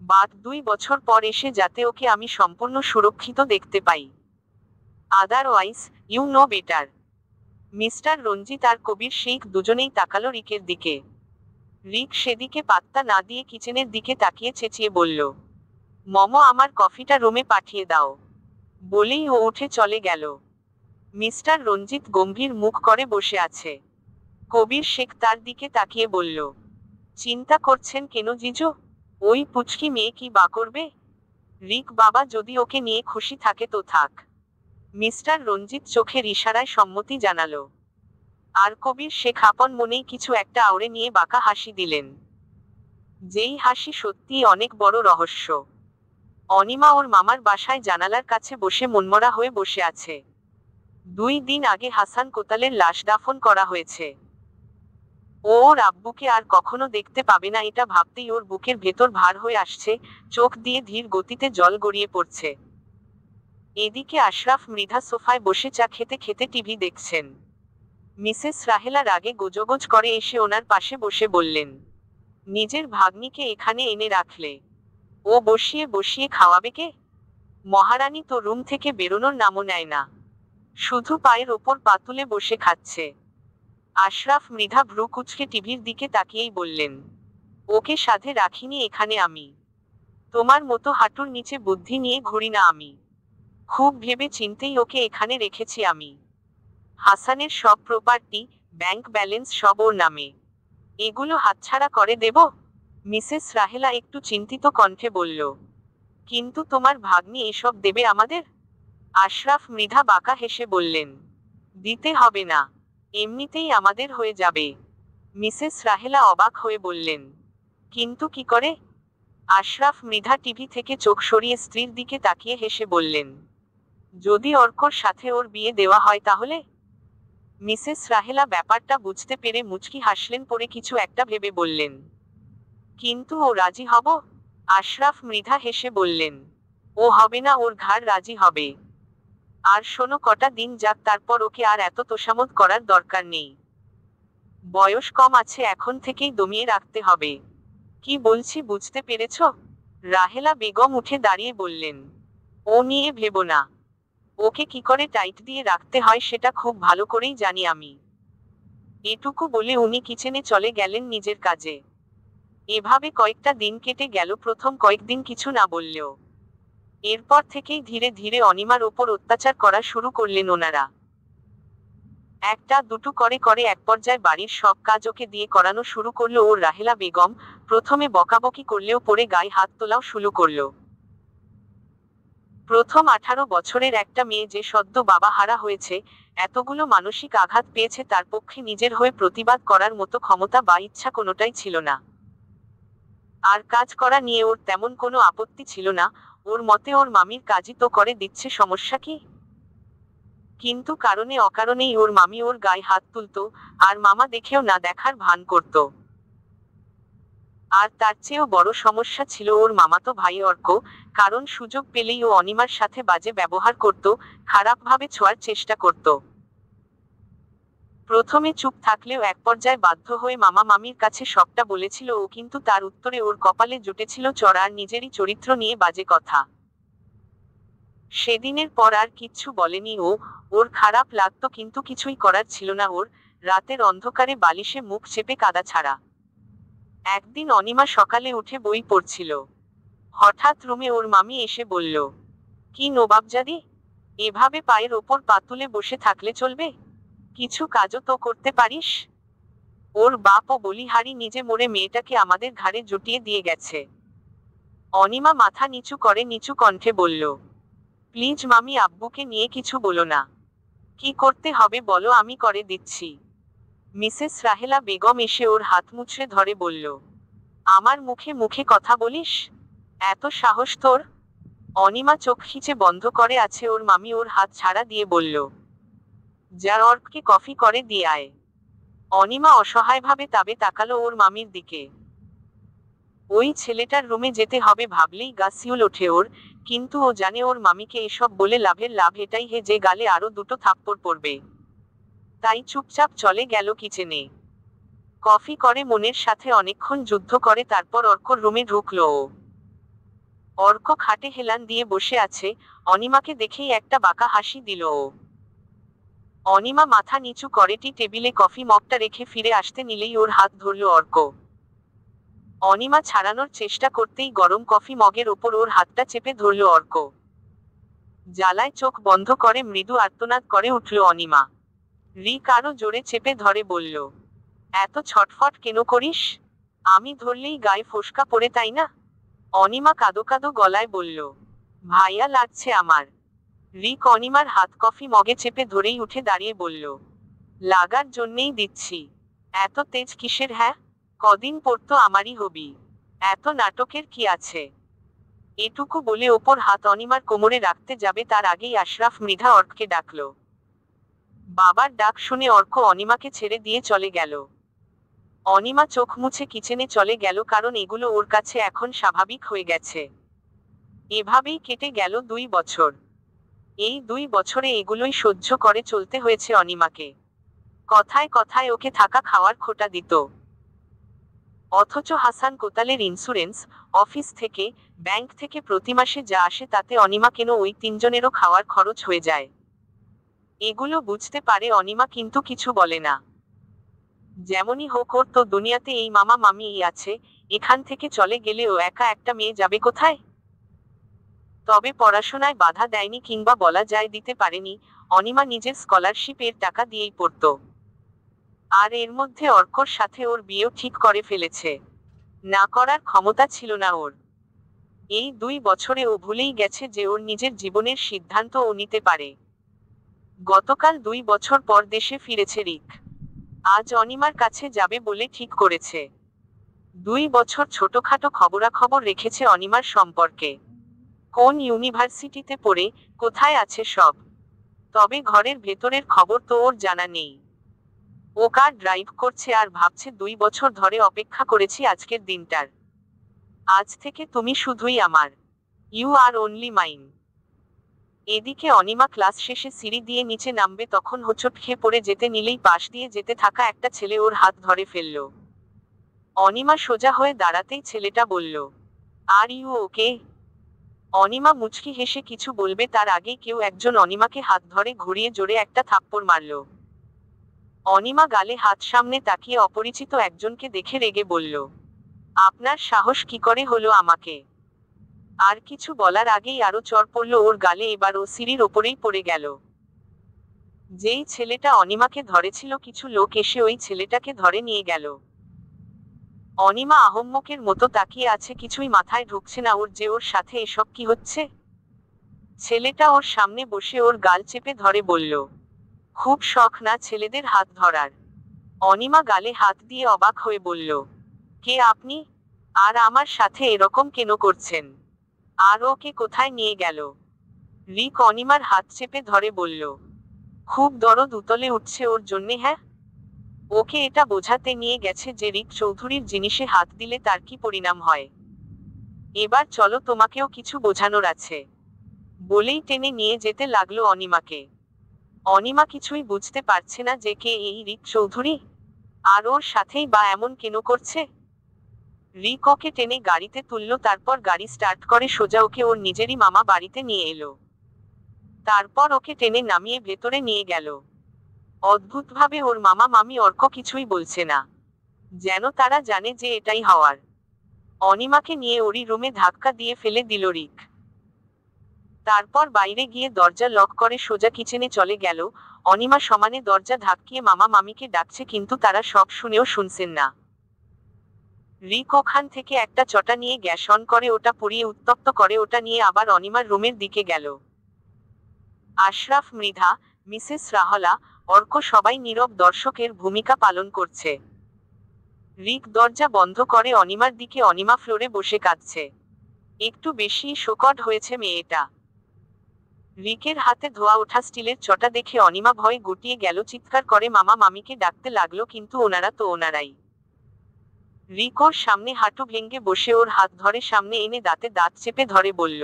বাট 2 বছর পর এসে যাতে ওকে আমি সম্পূর্ণ সুরক্ষিত দেখতে পাই। Otherwise you know better. Mister Ranjit আর কবির শেখ দুজনেই তাকালো রিকের দিকে। রিক সেদিকে পাত্তা না দিয়ে কিচেনের দিকে তাকিয়ে চেঁচিয়ে বলল, মমো আমার কফিটা রুমে পাঠিয়ে দাও। বলেই ও উঠে চলে গেল। মিস্টার রঞ্জিত গম্ভীর মুখ করে বসে আছে। কবির শেখ তার দিকে তাকিয়ে বলল, চিন্তা করছেন কেন জিজু? ওই পুচকি মেয়ে কি বা করবে? রিক বাবা যদি ওকে নিয়ে খুশি থাকে তো থাক। মিস্টার রঞ্জিত চোখের ইশারায় সম্মতি জানালো। আর কবির শেখ আপন মনেই কিছু একটা আওড়ে নিয়ে বাঁকা হাসি দিলেন। যেই হাসি সত্যিই অনেক বড় রহস্য। অনিমা ওর মামার বাসায় জানালার কাছে বসে মনমরা হয়ে বসে আছে। 2 দিন আগে হাসান কোতালের লাশ দাফন করা হয়েছে। ও ওর আব্বুকে আর কখনো দেখতে পাবে না এটা ভাবতেই ওর বুকের ভেতর ভার হয়ে আসছে, চোখ দিয়ে ধীর গতিতে জল গড়িয়ে পড়ছে। এদিকে আশরাফ মৃধা সোফায় বসে চা খেতে খেতে টিভি দেখছেন। মিসেস রাহেলা রাগে গোজগোজ করে এসে ওনার পাশে বসে বললেন, নিজের ভাগ্নিকে এখানে এনে রাখলে ও বসিয়ে বসিয়ে খাওয়াবে কে? মহারানী তো রুম থেকে বেরোনোর নামও নেয় না, শুধু পায়ের ওপর পা তুলে বসে খাচ্ছে। আশরাফ মৃধা ভ্রু কুঁচকে টিভির দিকে তাকিয়েই বললেন, ওকে সাধে রাখিনি এখানে আমি। তোমার মতো হাঁটুর নিচে বুদ্ধি নিয়ে ঘুরি না আমি। খুব ভেবে চিন্তেই ওকে এখানে রেখেছি আমি। হাসানের সব প্রপার্টি, ব্যাংক ব্যালেন্স সব ওর নামে। এগুলো হাতছাড়া করে দেব? মিসেস রাহেলা একটু চিন্তিত কণ্ঠে বলল, কিন্তু তোমার ভাগ্নি এসব দেবে আমাদের? আশরাফ মৃধা বাঁকা হেসে বললেন, দিতে হবে না, এমনিতেই আমাদের হয়ে যাবে। মিসেস রাহেলা অবাক হয়ে বললেন, কিন্তু কি করে? আশরাফ মৃধা টিভি থেকে চোখ সরিয়ে স্ত্রীর দিকে তাকিয়ে হেসে বললেন, যদি অর্কর সাথে ওর বিয়ে দেওয়া হয় তাহলে? মিসেস রাহেলা ব্যাপারটা বুঝতে পেরে মুচকি হাসলেন, পরে কিছু একটা ভেবে বললেন, কিন্তু ও রাজি হব? আশরাফ মৃধা হেসে বললেন, ও হবে না, ওর ঘাড় রাজি হবে। আর শোনো, কটা দিন যাক, তারপর ওকে আর এত তোষামোদ করার দরকার নেই। বয়স কম আছে, এখন থেকেই দমিয়ে রাখতে হবে। কি বলছি বুঝতে পেরেছ? রাহেলা বেগম উঠে দাঁড়িয়ে বললেন, ও নিয়ে ভেবো না। ওকে কি করে টাইট দিয়ে রাখতে হয় সেটা খুব ভালো করেই জানি আমি। এটুকু বলে উনি কিচেনে চলে গেলেন নিজের কাজে। এভাবে কয়েকটা দিন কেটে গেল। প্রথম কয়েকদিন কিছু না বললেও এরপর থেকেই ধীরে ধীরে অনিমার ওপর অত্যাচার করা শুরু করলেন ওনারা। একটা দুটো করে করে এক পর্যায়ে বাড়ির সব কাজ ওকে দিয়ে করানো শুরু করলো ওর রাহেলা বেগম। প্রথমে বকাবকি করলেও পরে গায়ে হাত তোলাও শুরু করলো। প্রথম 18 বছরের একটা মেয়ে যে সদ্য বাবা হারা হয়েছে, এতগুলো মানসিক আঘাত পেয়েছে, তার পক্ষে নিজের হয়ে প্রতিবাদ করার মতো ক্ষমতা বা ইচ্ছা কোনোটাই ছিল না। আর কাজ করা নিয়ে ওর তেমন কোনো আপত্তি ছিল না। ওর মতে ওর মামির কাজই তো করে দিচ্ছে, সমস্যা কি? কিন্তু কারণে অকারণেই ওর মামি ওর গায়ে হাত তুলতো, আর মামা দেখেও না দেখার ভান করত। আর তার চেয়েও বড় সমস্যা ছিল ওর মামাতো ভাই অর্ক। কারণ সুযোগ পেলেই ও অনিমার সাথে বাজে ব্যবহার করত, খারাপভাবে ছোঁয়ার চেষ্টা করত। প্রথমে চুপ থাকলেও এক পর্যায়ে বাধ্য হয়ে মামা মামির কাছে সবটা বলেছিল ও, কিন্তু তার উত্তরে ওর কপালে জুটেছিল চড় আর নিজেরই চরিত্র নিয়ে বাজে কথা। সেদিনের পর আর কিচ্ছু বলেনি ও। ওর খারাপ লাগতো কিন্তু কিছুই করার ছিল না ওর। রাতের অন্ধকারে বালিশে মুখ চেপে কাঁদা ছাড়া। একদিন অনিমা সকালে উঠে বই পড়ছিল। হঠাৎ রুমে ওর মামি এসে বলল, কি নবাবজাদি, এভাবে পায়ের ওপর পা তুলে বসে থাকলে চলবে? কিছু কাজও তো করতে পারিস। ওর বাপ ও বলিহারি নিজে মরে মেয়েটাকে আমাদের ঘাড়ে জুটিয়ে দিয়ে গেছে। অনিমা মাথা নিচু করে নিচু কণ্ঠে বলল, প্লিজ মামি, আব্বুকে নিয়ে কিছু বলো না। কি করতে হবে বলো, আমি করে দিচ্ছি। মিসেস রাহেলা বেগম এসে ওর হাত মুছড়ে ধরে বলল, আমার মুখে মুখে কথা বলিস? এত সাহস তোর? অনিমা চোখ খিচে বন্ধ করে আছে। ওর মামি ওর হাত ছাড়া দিয়ে বলল, যা অর্ককে কফি করে দিয়ে আয়। অনিমা অসহায়ভাবে তাবে তাকালো ওর মামির দিকে। ওই ছেলেটার রুমে যেতে হবে ভাবলেই গা শিউল ওঠে ওর। কিন্তু ও জানে ওর মামিকে এসব বলে লাভের লাভ এটাই যে গালে আরো দুটো থাপ্পড় পড়বে। তাই চুপচাপ চলে গেল কিচেনে। কফি করে মনের সাথে অনেকক্ষণ যুদ্ধ করে তারপর অর্কর রুমে ঢুকলো ও। অর্ক খাটে হেলান দিয়ে বসে আছে। অনিমাকে দেখেই একটা বাঁকা হাসি দিল ও। অনিমা মাথা নিচু করে টি টেবিলে কফি মগটা রেখে ফিরে আসতে নিলেই ওর হাত ধরল অর্ক। অনিমা ছাড়ানোর চেষ্টা করতেই গরম কফি মগের ওপর ওর হাতটা চেপে ধরল অর্ক। জ্বালায় চোখ বন্ধ করে মৃদু আর্তনাদ করে উঠল অনিমা। রিক আরো জোরে চেপে ধরে বলল, এত ছটফট কেন করিস? আমি ধরলেই গায়ে ফোসকা পড়ে, তাই না? অনিমা কাঁদো কাঁদো গলায় বলল, ভাইয়া লাগছে আমার। রিক অনিমার হাত কফি মগে চেপে ধরেই উঠে দাঁড়িয়ে বলল, লাগার জন্যেই দিচ্ছি। এত তেজ কিসের? হ্যাঁ, কদিন পর তো আমারই হবি। এত নাটকের কি আছে? এটুকু বলে ওপর হাত অনিমার কোমরে রাখতে যাবে তার আগেই আশরাফ মৃধা অর্ককে ডাকল। বাবার ডাক শুনে অর্ক অনিমাকে ছেড়ে দিয়ে চলে গেল। অনিমা চোখ মুছে কিচেনে চলে গেল, কারণ এগুলো ওর কাছে এখন স্বাভাবিক হয়ে গেছে। এভাবেই কেটে গেল 2 বছর। এই 2 বছরে এগুলোই সহ্য করে চলতে হয়েছে অনিমাকে। কথায় কথায় ওকে থাকা খাওয়ার খোটা দিত। অথচ হাসান কোতালের ইন্স্যুরেন্স, অফিস থেকে, ব্যাংক থেকে প্রতি মাসে যা আসে তাতে অনিমা কেন ওই 3 জনেরও খাওয়ার খরচ হয়ে যায়। এগুলো বুঝতে পারে অনিমা, কিন্তু কিছু বলে না। যেমনই হোক, ওর তো দুনিয়াতে এই মামা মামিই আছে। এখান থেকে চলে গেলে ও একা একটা মেয়ে যাবে কোথায়? তবে পড়াশোনায় বাধা দেয়নি, কিংবা বলা যায় দিতে পারেনি। অনিমা নিজের স্কলারশিপ এর টাকা দিয়েই পড়ত। আর এর মধ্যে অর্কর সাথে ওর বিয়েও ঠিক করে ফেলেছে। না করার ক্ষমতা ছিল না ওর। এই 2 বছরে ও ভুলেই গেছে যে ওর নিজের জীবনের সিদ্ধান্ত ও নিতে পারে। গতকাল 2 বছর পর দেশে ফিরেছে রিক। আজ অনিমার কাছে যাবে বলে ঠিক করেছে। 2 বছর ছোটখাটো খবরাখবর রেখেছে অনিমার সম্পর্কে। কোন ইউনিভার্সিটিতে পড়ে, কোথায় আছে সব। তবে ঘরের ভেতরের খবর তো ওর জানা নেই। ও কার ড্রাইভ করছে আর ভাবছে 2 বছর ধরে অপেক্ষা করেছি আজকের দিনটার। আজ থেকে তুমি শুধুই আমার। You are only mine. এদিকে অনিমা ক্লাস শেষে সিঁড়ি দিয়ে নিচে নামবে তখন হোঁচট খেয়ে পড়ে যেতে নিলেই পাশ দিয়ে যেতে থাকা একটা ছেলে ওর হাত ধরে ফেলল। অনিমা সোজা হয়ে দাঁড়াতেই ছেলেটা বলল, আর ইউ ওকে? অনিমা মুচকি হেসে কিছু বলবে তার আগেই কেউ একজন অনিমাকে হাত ধরে ঘুরিয়ে জোরে একটা থাপ্পড় মারল। অনিমা গালে হাত সামনে তাকিয়ে অপরিচিত একজনকে দেখে রেগে বলল, আপনার সাহস কি করে হলো আমাকে? আর কিছু বলার আগেই আরো চড় পড়ল ওর গালে, এবার ও সিঁড়ির ওপরেই পড়ে গেল। যেই ছেলেটা অনিমাকে ধরেছিল কিছু লোক এসে ওই ছেলেটাকে ধরে নিয়ে গেল। অনিমা আহম্মকের মতো তাকিয়ে আছে, কিছুই মাথায় ঢুকছে না ওর যে ওর সাথে এসব কি হচ্ছে। ছেলেটা ওর সামনে বসে ওর গাল চেপে ধরে বলল, খুব শখ না ছেলেদের হাত ধরার? অনিমা গালে হাত দিয়ে অবাক হয়ে বলল, কে আপনি? আর আমার সাথে এরকম কেন করছেন? আর ওকে কোথায় নিয়ে গেল? রিক অনিমার হাত চেপে ধরে বলল, খুব দরদ উতলে উঠছে ওর জন্যে। হ্যাঁ, ওকে এটা বোঝাতে নিয়ে গেছে যে রিক চৌধুরীর জিনিসে হাত দিলে তার কি পরিণাম হয়। এবার চলো, তোমাকেও কিছু বোঝানোর আছে। বলেই টেনে নিয়ে যেতে লাগলো অনিমাকে। অনিমা কিছুই বুঝতে পারছে না যে কে এই রিক চৌধুরী, আর ওর সাথেই বা এমন কেন করছে। রিক ওকে টেনে গাড়িতে তুলল, তারপর গাড়ি স্টার্ট করে সোজা ওকে ওর নিজেরই মামা বাড়িতে নিয়ে এলো। তারপর ওকে টেনে নামিয়ে ভেতরে নিয়ে গেল। অদ্ভুতভাবে ওর মামা মামি অর্ক কিছুই বলছে না, যেন তারা জানে যে এটাই হওয়ার। অনিমাকে নিয়ে ওরই রুমে ধাক্কা দিয়ে ফেলে দিল রিক। তারপর বাইরে গিয়ে দরজা লক করে সোজা কিচেনে চলে গেল। অনিমা সমানে দরজা ধাক্কিয়ে মামা মামিকে ডাকছে, কিন্তু তারা সব শুনেও শুনছেন না। রিক ওখান থেকে একটা চটা নিয়ে গ্যাস অন করে ওটা পুড়িয়ে উত্তপ্ত করে ওটা নিয়ে আবার অনিমার রুমের দিকে গেল। আশরাফ, মৃধা, মিসেস রাহলা, অর্ক সবাই নীরব দর্শকের ভূমিকা পালন করছে। রিক দরজা বন্ধ করে অনিমার দিকে। অনিমা ফ্লোরে বসে কাঁদছে। একটু বেশি শোকড হয়েছে মেয়েটা। রিকের হাতে ধোয়া ওঠা স্টিলের চটা দেখে অনিমা ভয়ে গুটিয়ে গেল, চিৎকার করে মামা মামিকে ডাকতে লাগলো, কিন্তু ওনারা তো ওনারাই। রিক ওর সামনে হাঁটু ভেঙে বসে ওর হাত ধরে সামনে এনে দাঁতে দাঁত চেপে ধরে বলল,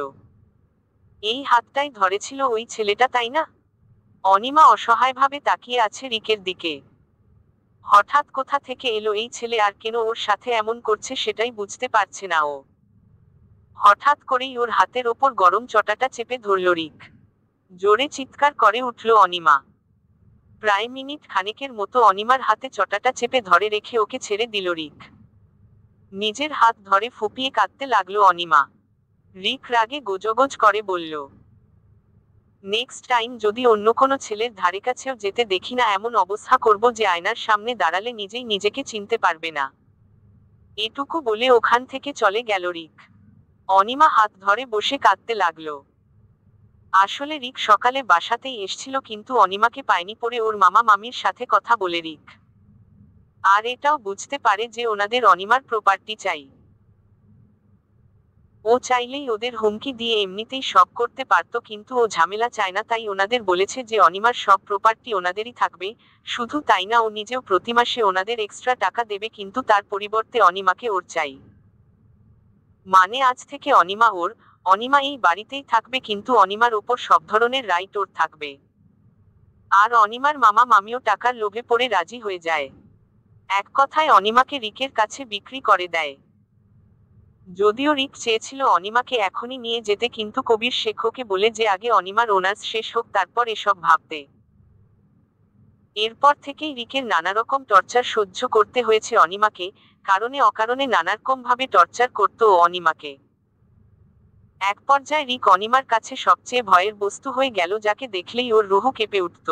এই হাতটাই ধরেছিল ওই ছেলেটা, তাই না? অনিমা অসহায়ভাবে তাকিয়ে আছে রিকের দিকে। হঠাৎ কোথা থেকে এলো এই ছেলে আর কেন ওর সাথে এমন করছে সেটাই বুঝতে পারছে না ও। হঠাৎ করেই ওর হাতের ওপর গরম চটাটা চেপে ধরল রিক। জোরে চিৎকার করে উঠল অনিমা। প্রায় মিনিট খানেকের মতো অনিমার হাতে চটাটা চেপে ধরে রেখে ওকে ছেড়ে দিল রিক। নিজের হাত ধরে ফুপিয়ে কাঁদতে লাগলো অনিমা। রিক রাগে গোজগোজ করে বলল, নেক্সট টাইম যদি অন্য কোনো ছেলের ধারে কাছেও যেতে দেখি না, এমন অবস্থা করব যে আয়নার সামনে দাঁড়ালে নিজেই নিজেকে চিনতে পারবে না। এটুকু বলে ওখান থেকে চলে গেল রিক। অনিমা হাত ধরে বসে কাঁদতে লাগলো। আসলে রিক সকালে বাসাতেই এসছিল, কিন্তু অনিমাকে পায়নি পড়ে ওর মামা মামির সাথে কথা বলে রিক আর এটাও বুঝতে পারে যে ওনাদের অনিমার প্রপার্টি চাই। ও চাইলেই ওদের হুমকি দিয়ে এমনিতেই সব করতে পারত, কিন্তু ও ঝামেলা চায় না, তাই ওনাদের বলেছে যে অনিমার সব প্রপার্টি ওনাদেরই থাকবে। শুধু তাই না, ও নিজেও প্রতি মাসে ওনাদের এক্সট্রা টাকা দেবে, কিন্তু তার পরিবর্তে অনিমাকে ওর চাই। মানে আজ থেকে অনিমা ওর, অনিমা এই বাড়িতেই থাকবে, কিন্তু অনিমার ওপর সব ধরনের রাইট ওর থাকবে। আর অনিমার মামা মামিও টাকার লোভে পড়ে রাজি হয়ে যায়। এক কথায় অনিমাকে রিকের কাছে বিক্রি করে দেয়। যদিও রিক চেয়েছিল অনিমাকে এখনই নিয়ে যেতে, কিন্তু কবির শেখকে বলে যে আগে অনিমার অনার্স শেষ হোক তারপর এসব ভাবতে। এরপর থেকেই রিকের নানারকম টর্চার সহ্য করতে হয়েছে অনিমাকে, কারণে অকারণে নানারকম ভাবে টর্চার করত ও অনিমাকে। এক পর্যায়ে রিক অনিমার কাছে সবচেয়ে ভয়ের বস্তু হয়ে গেল, যাকে দেখলেই ওর রুহু কেঁপে উঠত।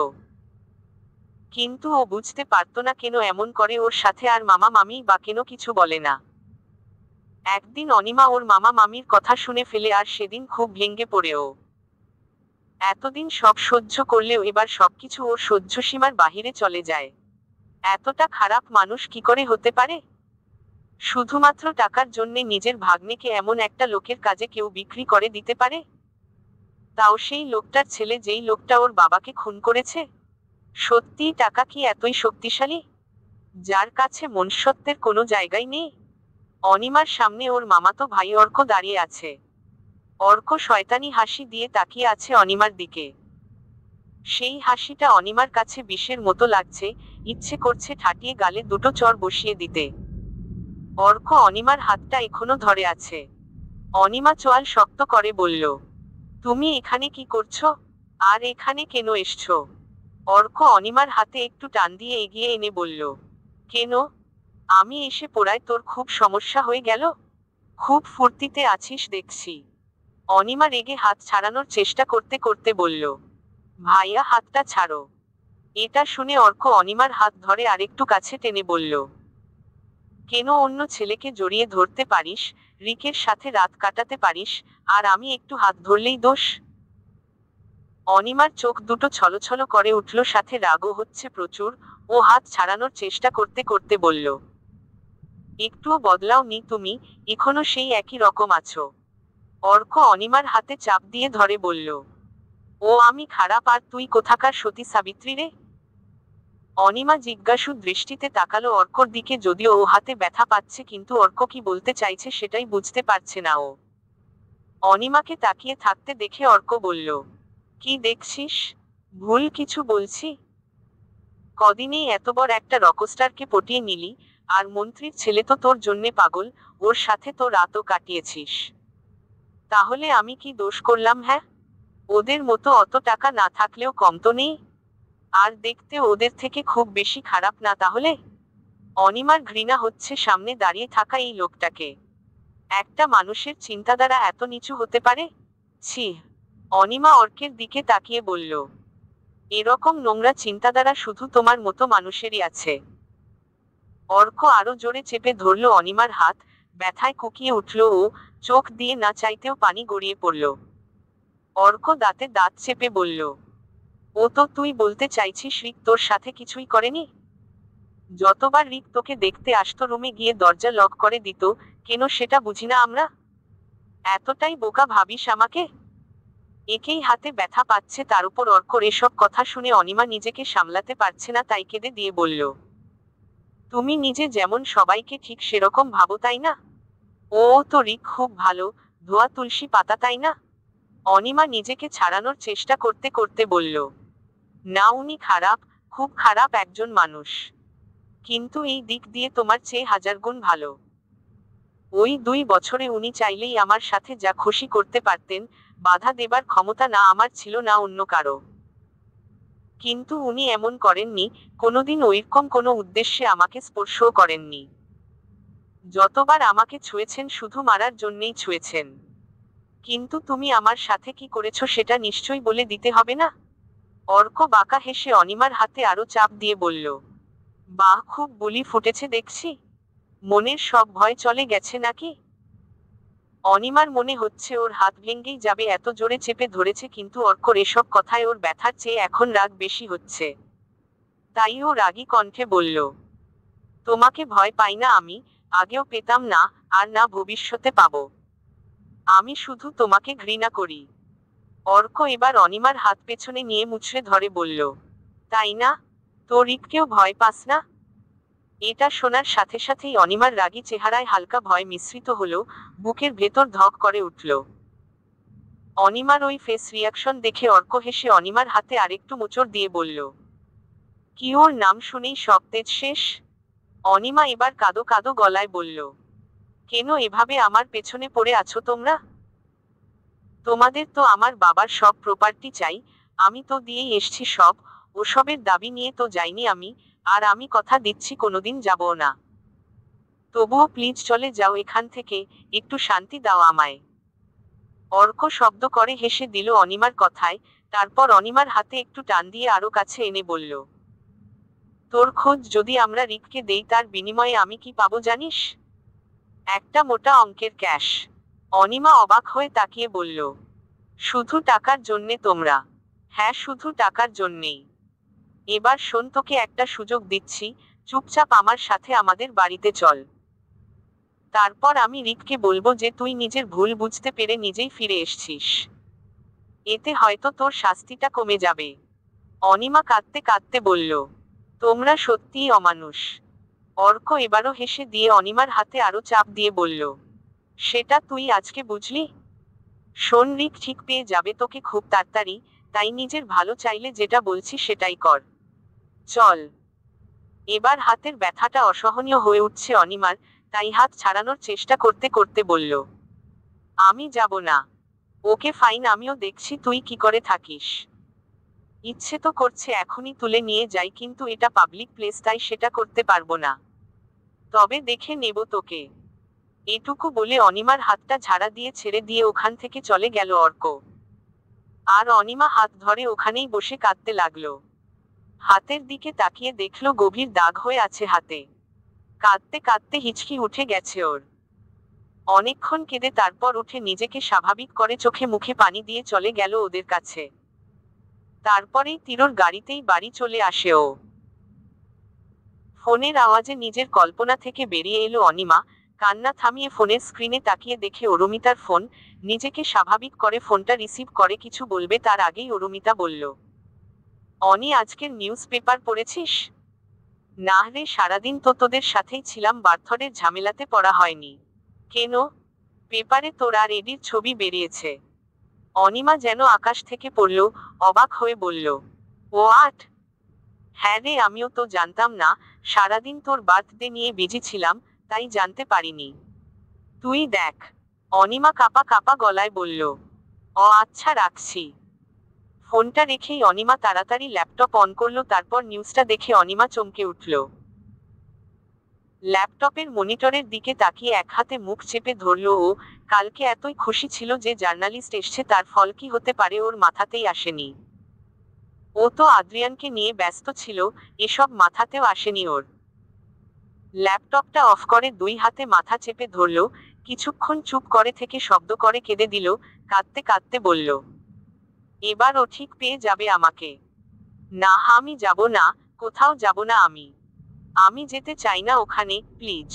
কিন্তু ও বুঝতে পারত না কেন এমন করে ওর সাথে, আর মামা মামি বা কেন কিছু বলে না। একদিন অনিমা ওর মামা মামির কথা শুনে ফেলে, আর সেদিন খুব ভেঙে পড়ে ও। এতদিন সব সহ্য করলেও এবার সবকিছু ওর সহ্যসীমার বাহিরে চলে যায়। এতটা খারাপ মানুষ কি করে হতে পারে? শুধুমাত্র টাকার জন্যে নিজের ভাগ্নেকে এমন একটা লোকের কাজে কেউ বিক্রি করে দিতে পারে? তাও সেই লোকটার ছেলে, যেই লোকটা ওর বাবাকে খুন করেছে। সত্যিই টাকা কি এতই শক্তিশালী, যার কাছে মনুষ্যত্বের কোনো জায়গাই নেই? অনিমার সামনে ওর মামাতো ভাই অর্ক দাঁড়িয়ে আছে। অর্ক শয়তানি হাসি দিয়ে তাকিয়ে আছে অনিমার দিকে। সেই হাসিটা অনিমার কাছে বিষের মতো লাগছে, ইচ্ছে করছে ঠাটিয়ে গালে দুটো চড় বসিয়ে দিতে। অর্ক অনিমার হাতটা এখনো ধরে আছে। অনিমা চোয়াল শক্ত করে বলল, তুমি এখানে কি করছো? আর এখানে কেন এসছো? অর্ক অনিমার হাতে একটু টান দিয়ে এগিয়ে এনে বলল, কেন? আমি এসে পড়ায় তোর খুব সমস্যা হয়ে গেল? খুব ফুর্তিতে আছিস দেখছি। অনিমা রেগে হাত ছাড়ানোর চেষ্টা করতে করতে বলল, ভাইয়া হাতটা ছাড়ো। এটা শুনে অর্ক অনিমার হাত ধরে আরেকটু কাছে টেনে বলল, কেন অন্য ছেলেকে জড়িয়ে ধরতে পারিস, রিকের সাথে রাত কাটাতে পারিস, আর আমি একটু হাত ধরলেই দোষ? অনিমার চোখ দুটো ছলছল করে উঠল, সাথে রাগও হচ্ছে প্রচুর। ও হাত ছাড়ানোর চেষ্টা করতে করতে বলল, একটুও বদলাও নি তুমি, এখনো সেই একই রকম আছো। অর্ক অনিমার হাতে চাপ দিয়ে ধরে বলল, ও আমি খারাপ আর তুই কোথাকার সতী সাবিত্রী রে? অনিমা জিজ্ঞাসু দৃষ্টিতে তাকালো অর্কর দিকে, যদিও ও হাতে ব্যথা পাচ্ছে, কিন্তু অর্ক কি বলতে চাইছে সেটাই বুঝতে পারছে না ও। অনিমাকে তাকিয়ে থাকতে দেখে অর্ক বলল, কি দেখছিস? ভুল কিছু বলছি? কদিনেই এত বড় একটা রকস্টারকে পটিয়ে নিলি, আর মন্ত্রীর ছেলে তো তোর জন্যে পাগল, ওর সাথে তো রাতও কাটিয়েছিস। তাহলে আমি কি দোষ করলাম? হ্যাঁ, ওদের মতো অত টাকা না থাকলেও কম তো নেই। আর দেখতে ওদের থেকে খুব বেশি খারাপ না তাহলে? অনিমার ঘৃণা হচ্ছে সামনে দাঁড়িয়ে থাকা এই লোকটাকে। একটা মানুষের চিন্তাধারা এত নিচু হতে পারে? ছি। অনিমা অর্কের দিকে তাকিয়ে বলল, এরকম নোংরা চিন্তাধারা শুধু তোমার মতো মানুষেরই আছে। অর্ক আরো জোরে চেপে ধরল অনিমার হাত, ব্যথায় কুকিয়ে উঠল ও, চোখ দিয়ে না চাইতেও পানি গড়িয়ে পড়ল। অর্ক দাঁতে দাঁত চেপে বলল, ও তো তুই বলতে চাইছিস রিক তোর সাথে কিছুই করেনি? যতবার রিক তোকে দেখতে আসতো রুমে গিয়ে দরজা লক করে দিত, কেন সেটা বুঝি না আমরা? এতটাই বোকা ভাবিস আমাকে? একেই হাতে ব্যথা পাচ্ছে, তার উপর অর্কর এসব কথা শুনে অনিমা নিজেকে সামলাতে পারছে না, তাই কেঁদে দিয়ে বলল, তুমি নিজে যেমন সবাইকে ঠিক সেরকম ভাবো তাই না? ও তো রিক খুব ভালো, ধোয়া তুলসী পাতা তাই না? অনিমা নিজেকে ছাড়ানোর চেষ্টা করতে করতে বলল, না উনি খারাপ, খুব খারাপ একজন মানুষ। কিন্তু এই দিক দিয়ে তোমার চেয়ে হাজার গুণ ভালো। ওই 2 বছরে উনি চাইলেই আমার সাথে যা খুশি করতে পারতেন, বাধা দেবার ক্ষমতা না আমার ছিল না অন্য কারো। কিন্তু উনি এমন করেননি, কোনোদিন ওইরকম কোনো উদ্দেশ্যে আমাকে স্পর্শও করেননি। যতবার আমাকে ছুঁয়েছেন শুধু মারার জন্যেই ছুঁয়েছেন। কিন্তু তুমি আমার সাথে কি করেছো সেটা নিশ্চয়ই বলে দিতে হবে না? অর্ক বাঁকা হেসে অনিমার হাতে আরো চাপ দিয়ে বলল, বাহ, খুব বুলি ফুটেছে দেখছি। মনের সব ভয় চলে গেছে নাকি? অনিমার মনে হচ্ছে ওর হাত ভেঙ্গেই যাবে, এত জোরে চেপে ধরেছে, কিন্তু অর্কর এসব কথায় ওর ব্যথার চেয়ে এখন রাগ বেশি হচ্ছে। তাই ও রাগী কণ্ঠে বলল, তোমাকে ভয় পাই না আমি, আগেও পেতাম না, আর না ভবিষ্যতে পাবো। আমি শুধু তোমাকে ঘৃণা করি। অর্ক এবার অনিমার হাত পেছনে নিয়ে মুচড়ে ধরে বলল, তাই না? তো রিককেও ভয় পাস না? এটা শোনার সাথে সাথেই অনিমার রাগী চেহারায় হালকা ভয় মিশ্রিত হলো, বুকের ভেতর ধক করে উঠল। অনিমার ওই ফেস রিয়াকশন দেখে অর্ক হেসে অনিমার হাতে আরেকটু মোচড় দিয়ে বলল, কি ওর নাম শুনেই সব তেজ শেষ? অনিমা এবার কাঁদো কাঁদো গলায় বলল, কেন এভাবে আমার পেছনে পড়ে আছো তোমরা? তোমাদের তো আমার বাবার সব প্রপার্টি চাই, আমি তো দিয়েই এসছি সব, ওসবের দাবি নিয়ে তো যাইনি আমি, আর আমি কথা দিচ্ছি কোনোদিন যাবও না। তবুও প্লিজ চলে যাও এখান থেকে, একটু শান্তি দাও আমায়। অর্ক শব্দ করে হেসে দিল অনিমার কথায়, তারপর অনিমার হাতে একটু টান দিয়ে আরো কাছে এনে বলল, তোর খোঁজ যদি আমরা রিককে দেই, তার বিনিময়ে আমি কি পাবো জানিস? একটা মোটা অঙ্কের ক্যাশ। অনিমা অবাক হয়ে তাকিয়ে বলল, শুধু টাকার জন্যে তোমরা? হ্যাঁ, শুধু টাকার জন্যেই। এবার শোন, তোকে একটা সুযোগ দিচ্ছি, চুপচাপ আমার সাথে আমাদের বাড়িতে চল। তারপর আমি রিককে বলবো যে তুই নিজের ভুল বুঝতে পেরে নিজেই ফিরে এসছিস। এতে হয়তো তোর শাস্তিটা কমে যাবে। অনিমা কাঁদতে কাঁদতে বলল, তোমরা সত্যিই অমানুষ। অর্ক এবারও হেসে দিয়ে অনিমার হাতে আরো চাপ দিয়ে বলল, সেটা তুই আজকে বুঝলি? শোন, রিক ঠিক পেয়ে যাবে তোকে খুব তাড়াতাড়ি, তাই নিজের ভালো চাইলে যেটা বলছি সেটাই কর। চল। এবার হাতের ব্যথাটা অসহনীয় হয়ে উঠছে অনিমার, তাই হাত ছাড়ানোর চেষ্টা করতে করতে বলল, আমি যাব না। ওকে ফাইন, আমিও দেখছি তুই কি করে থাকিস। ইচ্ছে তো করছে এখনই তুলে নিয়ে যাই, কিন্তু এটা পাবলিক প্লেস, তাই সেটা করতে পারবো না। তবে দেখে নেব তোকে। এটুকু বলে অনিমার হাতটা ঝাড়া দিয়ে ছেড়ে দিয়ে ওখান থেকে চলে গেল অর্ক। আর অনিমা হাত ধরে ওখানেই বসে কাঁদতে লাগলো। হাতের দিকে তাকিয়ে দেখলো গভীর দাগ হয়ে আছে হাতে। কাঁদতে কাঁদতে হিচকি উঠে গেছে ওর। অনেকক্ষণ কেঁদে তারপর উঠে নিজেকে স্বাভাবিক করে চোখে মুখে পানি দিয়ে চলে গেল ওদের কাছে। তারপরেই তিরোর গাড়িতেই বাড়ি চলে আসে ও। ফোনের আওয়াজে নিজের কল্পনা থেকে বেরিয়ে এলো অনিমা। কান্না থামিয়ে ফোনের স্ক্রিনে তাকিয়ে দেখে অরুমিতার ফোন। নিজেকে স্বাভাবিক করে ফোনটা রিসিভ করে কিছু বলবে তার আগেই অরুমিতা বলল, অনি, আজকের নিউজ পেপার পড়েছিস? না রে, সারাদিন তো তোদের সাথেই ছিলাম, বার্থডের ঝামেলাতে পড়া হয়নি। কেন? পেপারে তোর আর এডির ছবি বেরিয়েছে। অনিমা যেন আকাশ থেকে পড়ল, অবাক হয়ে বলল, ও আট! হ্যাঁ রে, আমিও তো জানতাম না, সারাদিন তোর বার্থডে নিয়ে বিজি ছিলাম, তাই জানতে পারিনি। তুই দেখ। অনিমা কাঁপা কাঁপা গলায় বলল, আচ্ছা, রাখছি। ফোনটা রেখেই অনিমা তাড়াতাড়ি ল্যাপটপ অন করলো, তারপর নিউজটা দেখে অনিমা চমকে উঠল। ল্যাপটপের মনিটরের দিকে তাকিয়ে এক হাতে মুখ চেপে ধরল ও। কালকে এতই খুশি ছিল যে জার্নালিস্ট এসছে, তার ফল কি হতে পারে ওর মাথাতেই আসেনি। ও তো আদ্রিয়ানকে নিয়ে ব্যস্ত ছিল, এসব মাথাতেও আসেনি ওর। ল্যাপটপটা অফ করে দুই হাতে মাথা চেপে ধরল, কিছুক্ষণ চুপ করে থেকে শব্দ করে কেঁদে দিল, কাঁদতে কাঁদতে বলল, এবার ও ঠিক পেয়ে যাবে আমাকে। না, আমি যাব না, কোথাও যাব না আমি। আমি যেতে চাই না ওখানে, প্লিজ।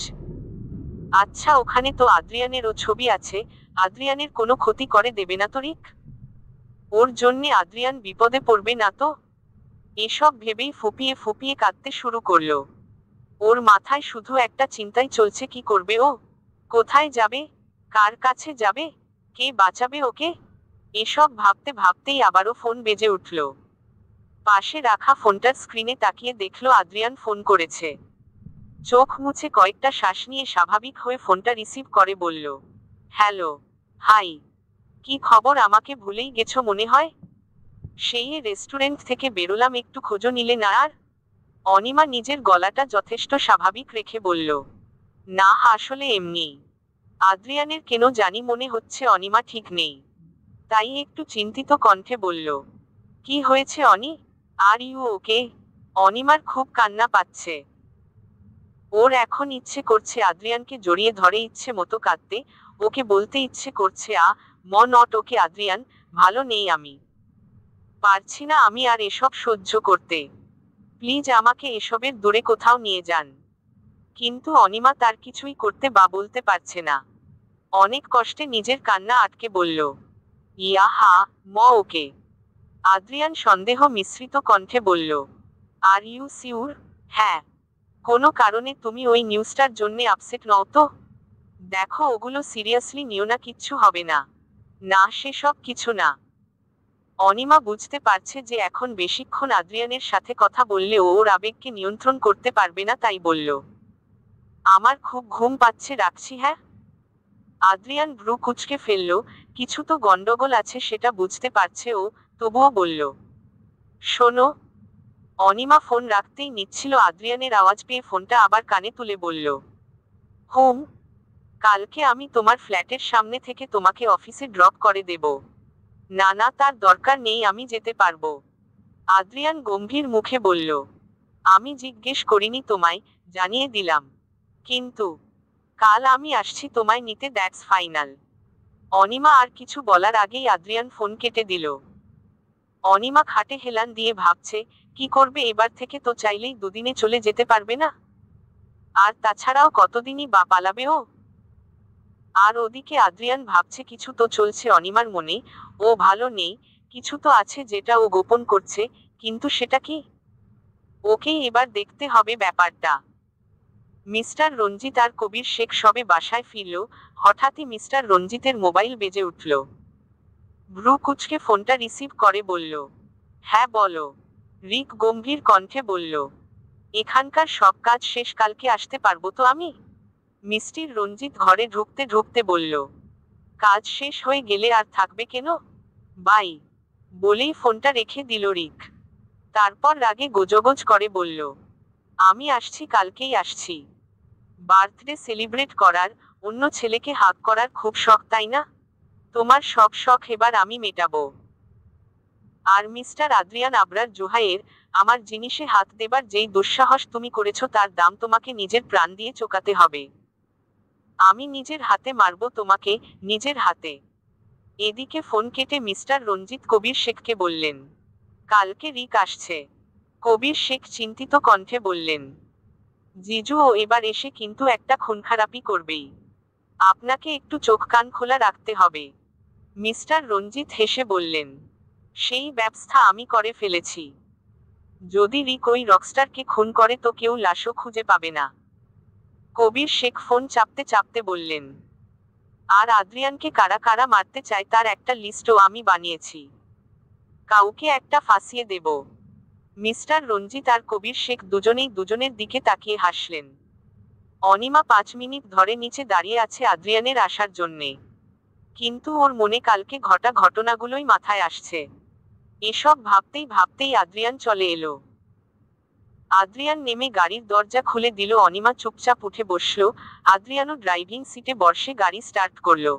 আচ্ছা, ওখানে তো আদ্রিয়ানেরও ছবি আছে, আদ্রিয়ানের কোনো ক্ষতি করে দেবে না তো রিক? ওর জন্যে আদ্রিয়ান বিপদে পড়বে না তো? এসব ভেবেই ফুপিয়ে ফুপিয়ে কাঁদতে শুরু করলো। ওর মাথায় শুধু একটা চিন্তাই চলছে, কি করবে ও? কোথায় যাবে? কার কাছে যাবে? কে বাঁচাবে ওকে? এসব ভাবতে ভাবতেই আবারও ফোন বেজে উঠল। পাশে রাখা ফোনটার স্ক্রিনে তাকিয়ে দেখলো আদ্রিয়ান ফোন করেছে। চোখ মুছে কয়েকটা শ্বাস নিয়ে স্বাভাবিক হয়ে ফোনটা রিসিভ করে বলল, হ্যালো। হাই। কি খবর? আমাকে ভুলেই গেছো মনে হয়। সেই রেস্টুরেন্ট থেকে বেরোলাম, একটু খোঁজও নিলে না আর? অনিমা নিজের গলাটা যথেষ্ট স্বাভাবিক রেখে বলল, না, আসলে এমনি। আদ্রিয়ানের কেন জানি মনে হচ্ছে অনিমা ঠিক নেই, তাই একটু চিন্তিত কণ্ঠে বলল, কি হয়েছে অনি? Are you okay? অনিমার খুব কান্না পাচ্ছে। ওর এখন ইচ্ছে করছে আদ্রিয়ানকে জড়িয়ে ধরে ইচ্ছে মতো কাঁদতে। ওকে বলতে ইচ্ছে করছে, নট ওকে আদ্রিয়ান, ভালো নেই আমি। পারছি না আমি আর এসব সহ্য করতে। প্লিজ আমাকে এসবের দূরে কোথাও নিয়ে যান। কিন্তু অনিমা তার কিছুই করতে বা বলতে পারছে না। অনেক কষ্টে নিজের কান্না আটকে বলল, হা, ওকে। আদ্রিয়ান সন্দেহ মিশ্রিত কণ্ঠে বলল, আর ইউ সিউর? হ্যাঁ। কোনো কারণে তুমি ওই নিউজটার জন্যে আপসেট নও তো? দেখো, ওগুলো সিরিয়াসলি নিও না, কিচ্ছু হবে না। না, সেসব কিছু না। অনিমা বুঝতে পারছে যে এখন বেশিক্ষণ আদ্রিয়ানের সাথে কথা বললে ও ওর আবেগকে নিয়ন্ত্রণ করতে পারবে না, তাই বলল, আমার খুব ঘুম পাচ্ছে, রাখছি হ্যাঁ। আদ্রিয়ান ভ্রু কুঁচকে ফেলল। কিছু তো গন্ডগোল আছে সেটা বুঝতে পারছে ও, তবুও বলল, শোনো। অনিমা ফোন রাখতেই নিচ্ছিল, আদ্রিয়ানের আওয়াজ পেয়ে ফোনটা আবার কানে তুলে বলল, হুম। কালকে আমি তোমার ফ্ল্যাটের সামনে থেকে তোমাকে অফিসে ড্রপ করে দেব। না না, তার দরকার নেই, আমি যেতে পারবো। আদ্রিয়ান গম্ভীর মুখে বলল, আমি জিজ্ঞেস করিনি তোমায়, জানিয়ে দিলাম। কিন্তু কাল আমি আসছি তোমায় নিতে, দ্যাটস ফাইনাল। অনিমা আর কিছু বলার আগেই আদ্রিয়ান ফোন কেটে দিল। অনিমা খাটে হেলান দিয়ে ভাবছে, কি করবে এবার থেকে, তো চাইলেই দুদিনে চলে যেতে পারবে না। আর তাছাড়াও কতদিনই বা পালাবে ও? আর ওদিকে আদ্রিয়ান ভাবছে কিছু তো চলছে অনিমার মনে, ও ভালো নেই, কিছু তো আছে যেটা ও গোপন করছে, কিন্তু সেটা কি? ওকেই এবার দেখতে হবে ব্যাপারটা। মিস্টার রঞ্জিত আর কবির শেখ সবে বাসায় ফিরল, হঠাৎই মিস্টার রঞ্জিতের মোবাইল বেজে উঠল। ভ্রু কুঁচকে ফোনটা রিসিভ করে বলল, হ্যাঁ বলো। রিক গম্ভীর কণ্ঠে বলল, এখানকার সব কাজ শেষ, কালকে আসতে পারবো তো আমি? মিস্টার রঞ্জিত ঘরে ঢুকতে ঢুকতে বলল, কাজ শেষ হয়ে গেলে আর থাকবে কেন? বাই বলেই ফোনটা রেখে দিল রিক। তারপর রাগে গোজগোজ করে বলল, আমি আসছি, কালকেই আসছি। বার্থডে সেলিব্রেট করার, অন্য ছেলেকে হাগ করার খুব শখ তাই না? তোমার সব শখ এবার আমি মেটাবো। আর মিস্টার আদ্রিয়ান আবরার জোহাইয়ের, আমার জিনিসে হাত দেবার যেই দুঃসাহস তুমি করেছো তার দাম তোমাকে নিজের প্রাণ দিয়ে চোকাতে হবে। আমি নিজের হাতে মারবো তোমাকে, নিজের হাতে। এদিকে ফোন কেটে মিস্টার রঞ্জিত কবির শেখকে বললেন, কালকে রিক আসছে। কবির শেখ চিন্তিত কণ্ঠে বললেন, জিজু ও এবার এসে কিন্তু একটা খুনখারাপি করবেই। আপনাকে একটু চোখ কান খোলা রাখতে হবে। মিস্টার রঞ্জিত হেসে বললেন, সেই ব্যবস্থা আমি করে ফেলেছি। যদি রিক ওই রকস্টারকে খুন করে তো কেউ লাশও খুঁজে পাবে না। কবির শেখ ফোন চাপতে চাপতে বললেন, আর আদ্রিয়ানকে কারা কারা মারতে চায় তার একটা লিস্টও আমি বানিয়েছি। কাউকে একটা ফাঁসিয়ে দেব। মিস্টার রঞ্জিত আর কবির শেখ দুজনেই দুজনের দিকে তাকিয়ে হাসলেন। অনিমা 5 মিনিট ধরে নিচে দাঁড়িয়ে আছে আদ্রিয়ানের আসার জন্যে, কিন্তু ওর মনে কালকে ঘটা ঘটনাগুলোই মাথায় আসছে। এসব ভাবতেই ভাবতেই আদ্রিয়ান চলে এলো। আদ্রিয়ান নেমে গাড়ির দরজা খুলে দিল, অনিমা চুপচাপ উঠে বসলো। আদ্রিয়ানও ড্রাইভিং সিটে বসে গাড়ি স্টার্ট করলো।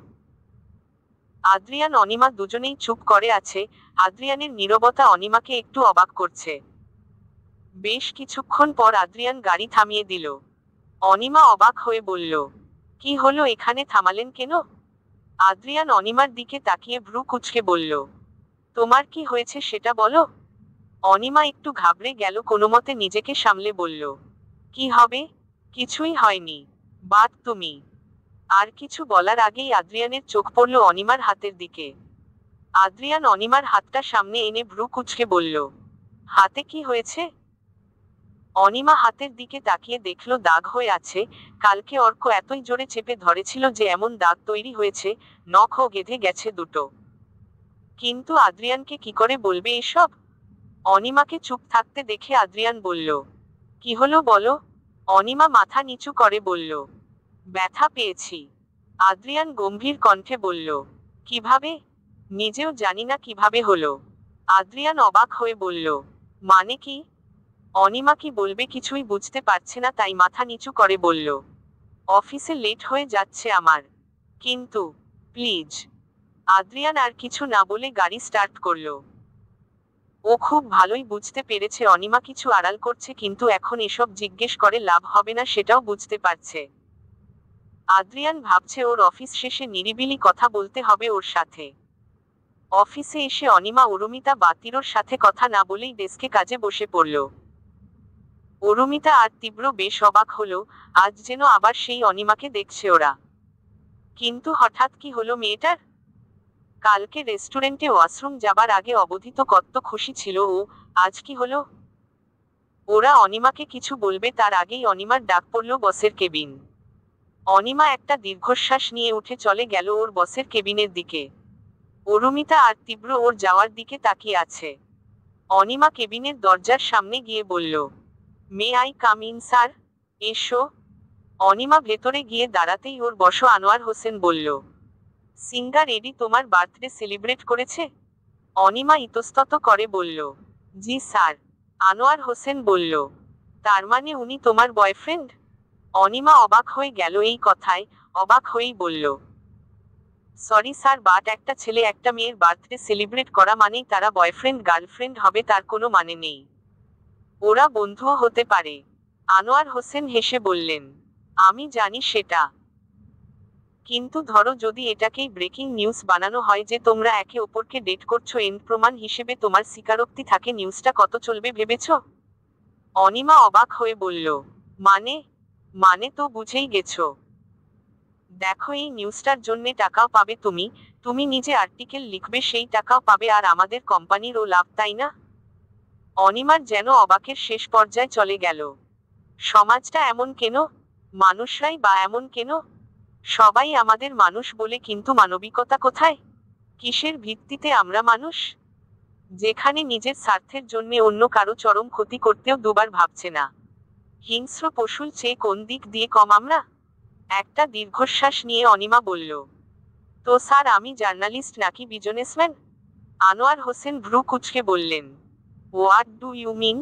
আদ্রিয়ান অনিমা দুজনেই চুপ করে আছে। আদ্রিয়ানের নীরবতা অনিমাকে একটু অবাক করছে। বেশ কিছুক্ষণ পর আদ্রিয়ান গাড়ি থামিয়ে দিল। অনিমা অবাক হয়ে বলল, কি হলো, এখানে থামালেন কেন? আদ্রিয়ান অনিমার দিকে তাকিয়ে ভ্রু কুঁচকে বলল, তোমার কি হয়েছে সেটা বলো। অনিমা একটু ঘাবড়ে গেল, কোনোমতে নিজেকে সামলে বলল, কি হবে? কিছুই হয়নি। বাদ তুমি। আর কিছু বলার আগেই আদ্রিয়ানের চোখ পড়ল অনিমার হাতের দিকে। আদ্রিয়ান অনিমার হাতটা সামনে এনে ভ্রু কুঁচকে বলল, হাতে কি হয়েছে? অনিমা হাতের দিকে তাকিয়ে দেখল দাগ হয়ে আছে। কালকে অর্ক এতই জোরে চেপে ধরেছিল যে এমন দাগ তৈরি হয়েছে, নখও গেঁথে গেছে দুটো। কিন্তু আদ্রিয়ানকে কি করে বলবে এসব? অনিমাকে চুপ থাকতে দেখে আদ্রিয়ান বলল, কি হলো বলো। অনিমা মাথা নিচু করে বলল, ব্যথা পেয়েছি। আদ্রিয়ান গম্ভীর কণ্ঠে বলল, কিভাবে? নিজেও জানি না কিভাবে হলো। আদ্রিয়ান অবাক হয়ে বলল, মানে কি? অনিমা কি বলবে কিছুই বুঝতে পারছে না, তাই মাথা নিচু করে বলল, অফিসে লেট হয়ে যাচ্ছে আমার। কিন্তু প্লিজ। আদ্রিয়ান আর কিছু না বলে গাড়ি স্টার্ট করলো। ও খুব ভালোই বুঝতে পেরেছে অনিমা কিছু আড়াল করছে, কিন্তু এখন এসব জিজ্ঞেস করে লাভ হবে না সেটাও বুঝতে পারছে। আদ্রিয়ান ভাবছে ওর অফিস শেষে নিরিবিলি কথা বলতে হবে ওর সাথে। অফিসে এসে অনিমা অরুমিতা বা তিরোর সাথে কথা না বলেই ডেস্কে কাজে বসে পড়ল। অরুমিতা আর তীব্র বেশ অবাক হলো, আজ যেন আবার সেই অনিমাকে দেখছে ওরা। কিন্তু হঠাৎ কি হলো মেয়েটার? কালকে রেস্টুরেন্টে ওয়াশরুম যাবার আগে অবধিত কত খুশি ছিল ও, আজ কি হলো? ওরা অনিমাকে কিছু বলবে তার আগেই অনিমার ডাক পড়ল বসের কেবিন। অনিমা একটা দীর্ঘশ্বাস নিয়ে উঠে চলে গেল ওর বসের কেবিনের দিকে। অরুমিতা আর তীব্র ওর যাওয়ার দিকে তাকিয়ে আছে। অনিমা কেবিনের দরজার সামনে গিয়ে বলল, may I come in sir? এসো। অনিমা ভেতরে গিয়ে দাঁড়াতেই ওর বস আনোয়ার হোসেন বলল, সিঙ্গার এডি তোমার বার্থডে সেলিব্রেট করেছে? অনিমা ইতস্তত করে বলল, জি স্যার। আনোয়ার হোসেন বলল, তার মানে উনি তোমার বয়ফ্রেন্ড? অনিমা অবাক হয়ে গেল এই কথায়, অবাক হয়েই বলল, সরি স্যার, বাট একটা ছেলে একটা মেয়ের বার্থডে সেলিব্রেট করা মানেই তারা বয়ফ্রেন্ড গার্লফ্রেন্ড হবে তার কোনো মানে নেই। ওরা বন্ধুও হতে পারে। আনোয়ার হোসেন হেসে বললেন, আমি জানি সেটা। কিন্তু ধরো যদি এটাকেই ব্রেকিং নিউজ বানানো হয় যে তোমরা একে অপরকে ডেট করছো, এন্ড প্রমাণ হিসেবে তোমার স্বীকারোক্তি থাকে, নিউজটা কত চলবে ভেবেছ? অনিমা অবাক হয়ে বলল, মানে? মানে তো বুঝেই গেছো। দেখো এই নিউজটার জন্যে টাকাও পাবে তুমি, তুমি নিজে আর্টিকেল লিখবে সেই টাকাও পাবে আর আমাদের কোম্পানিরও লাভ, তাই না? অনিমার যেন অবাকের শেষ পর্যায়ে চলে গেল। সমাজটা এমন কেন? মানুষরাই বা এমন কেন? সবাই আমাদের মানুষ বলে, কিন্তু মানবিকতা কোথায়? কিসের ভিত্তিতে আমরা মানুষ? যেখানে নিজের স্বার্থের জন্য অন্য কারো চরম ক্ষতি করতেও দুবার ভাবছে না। হিংস্র পশুর চেয়ে কোন দিক দিয়ে কম আমরা? একটা দীর্ঘশ্বাস নিয়ে অনিমা বলল, তো স্যার আমি জার্নালিস্ট নাকি বিজনেসম্যান? আনোয়ার হোসেন ভ্রু কুঁচকে বললেন, হোয়াট ডু ইউ মিন?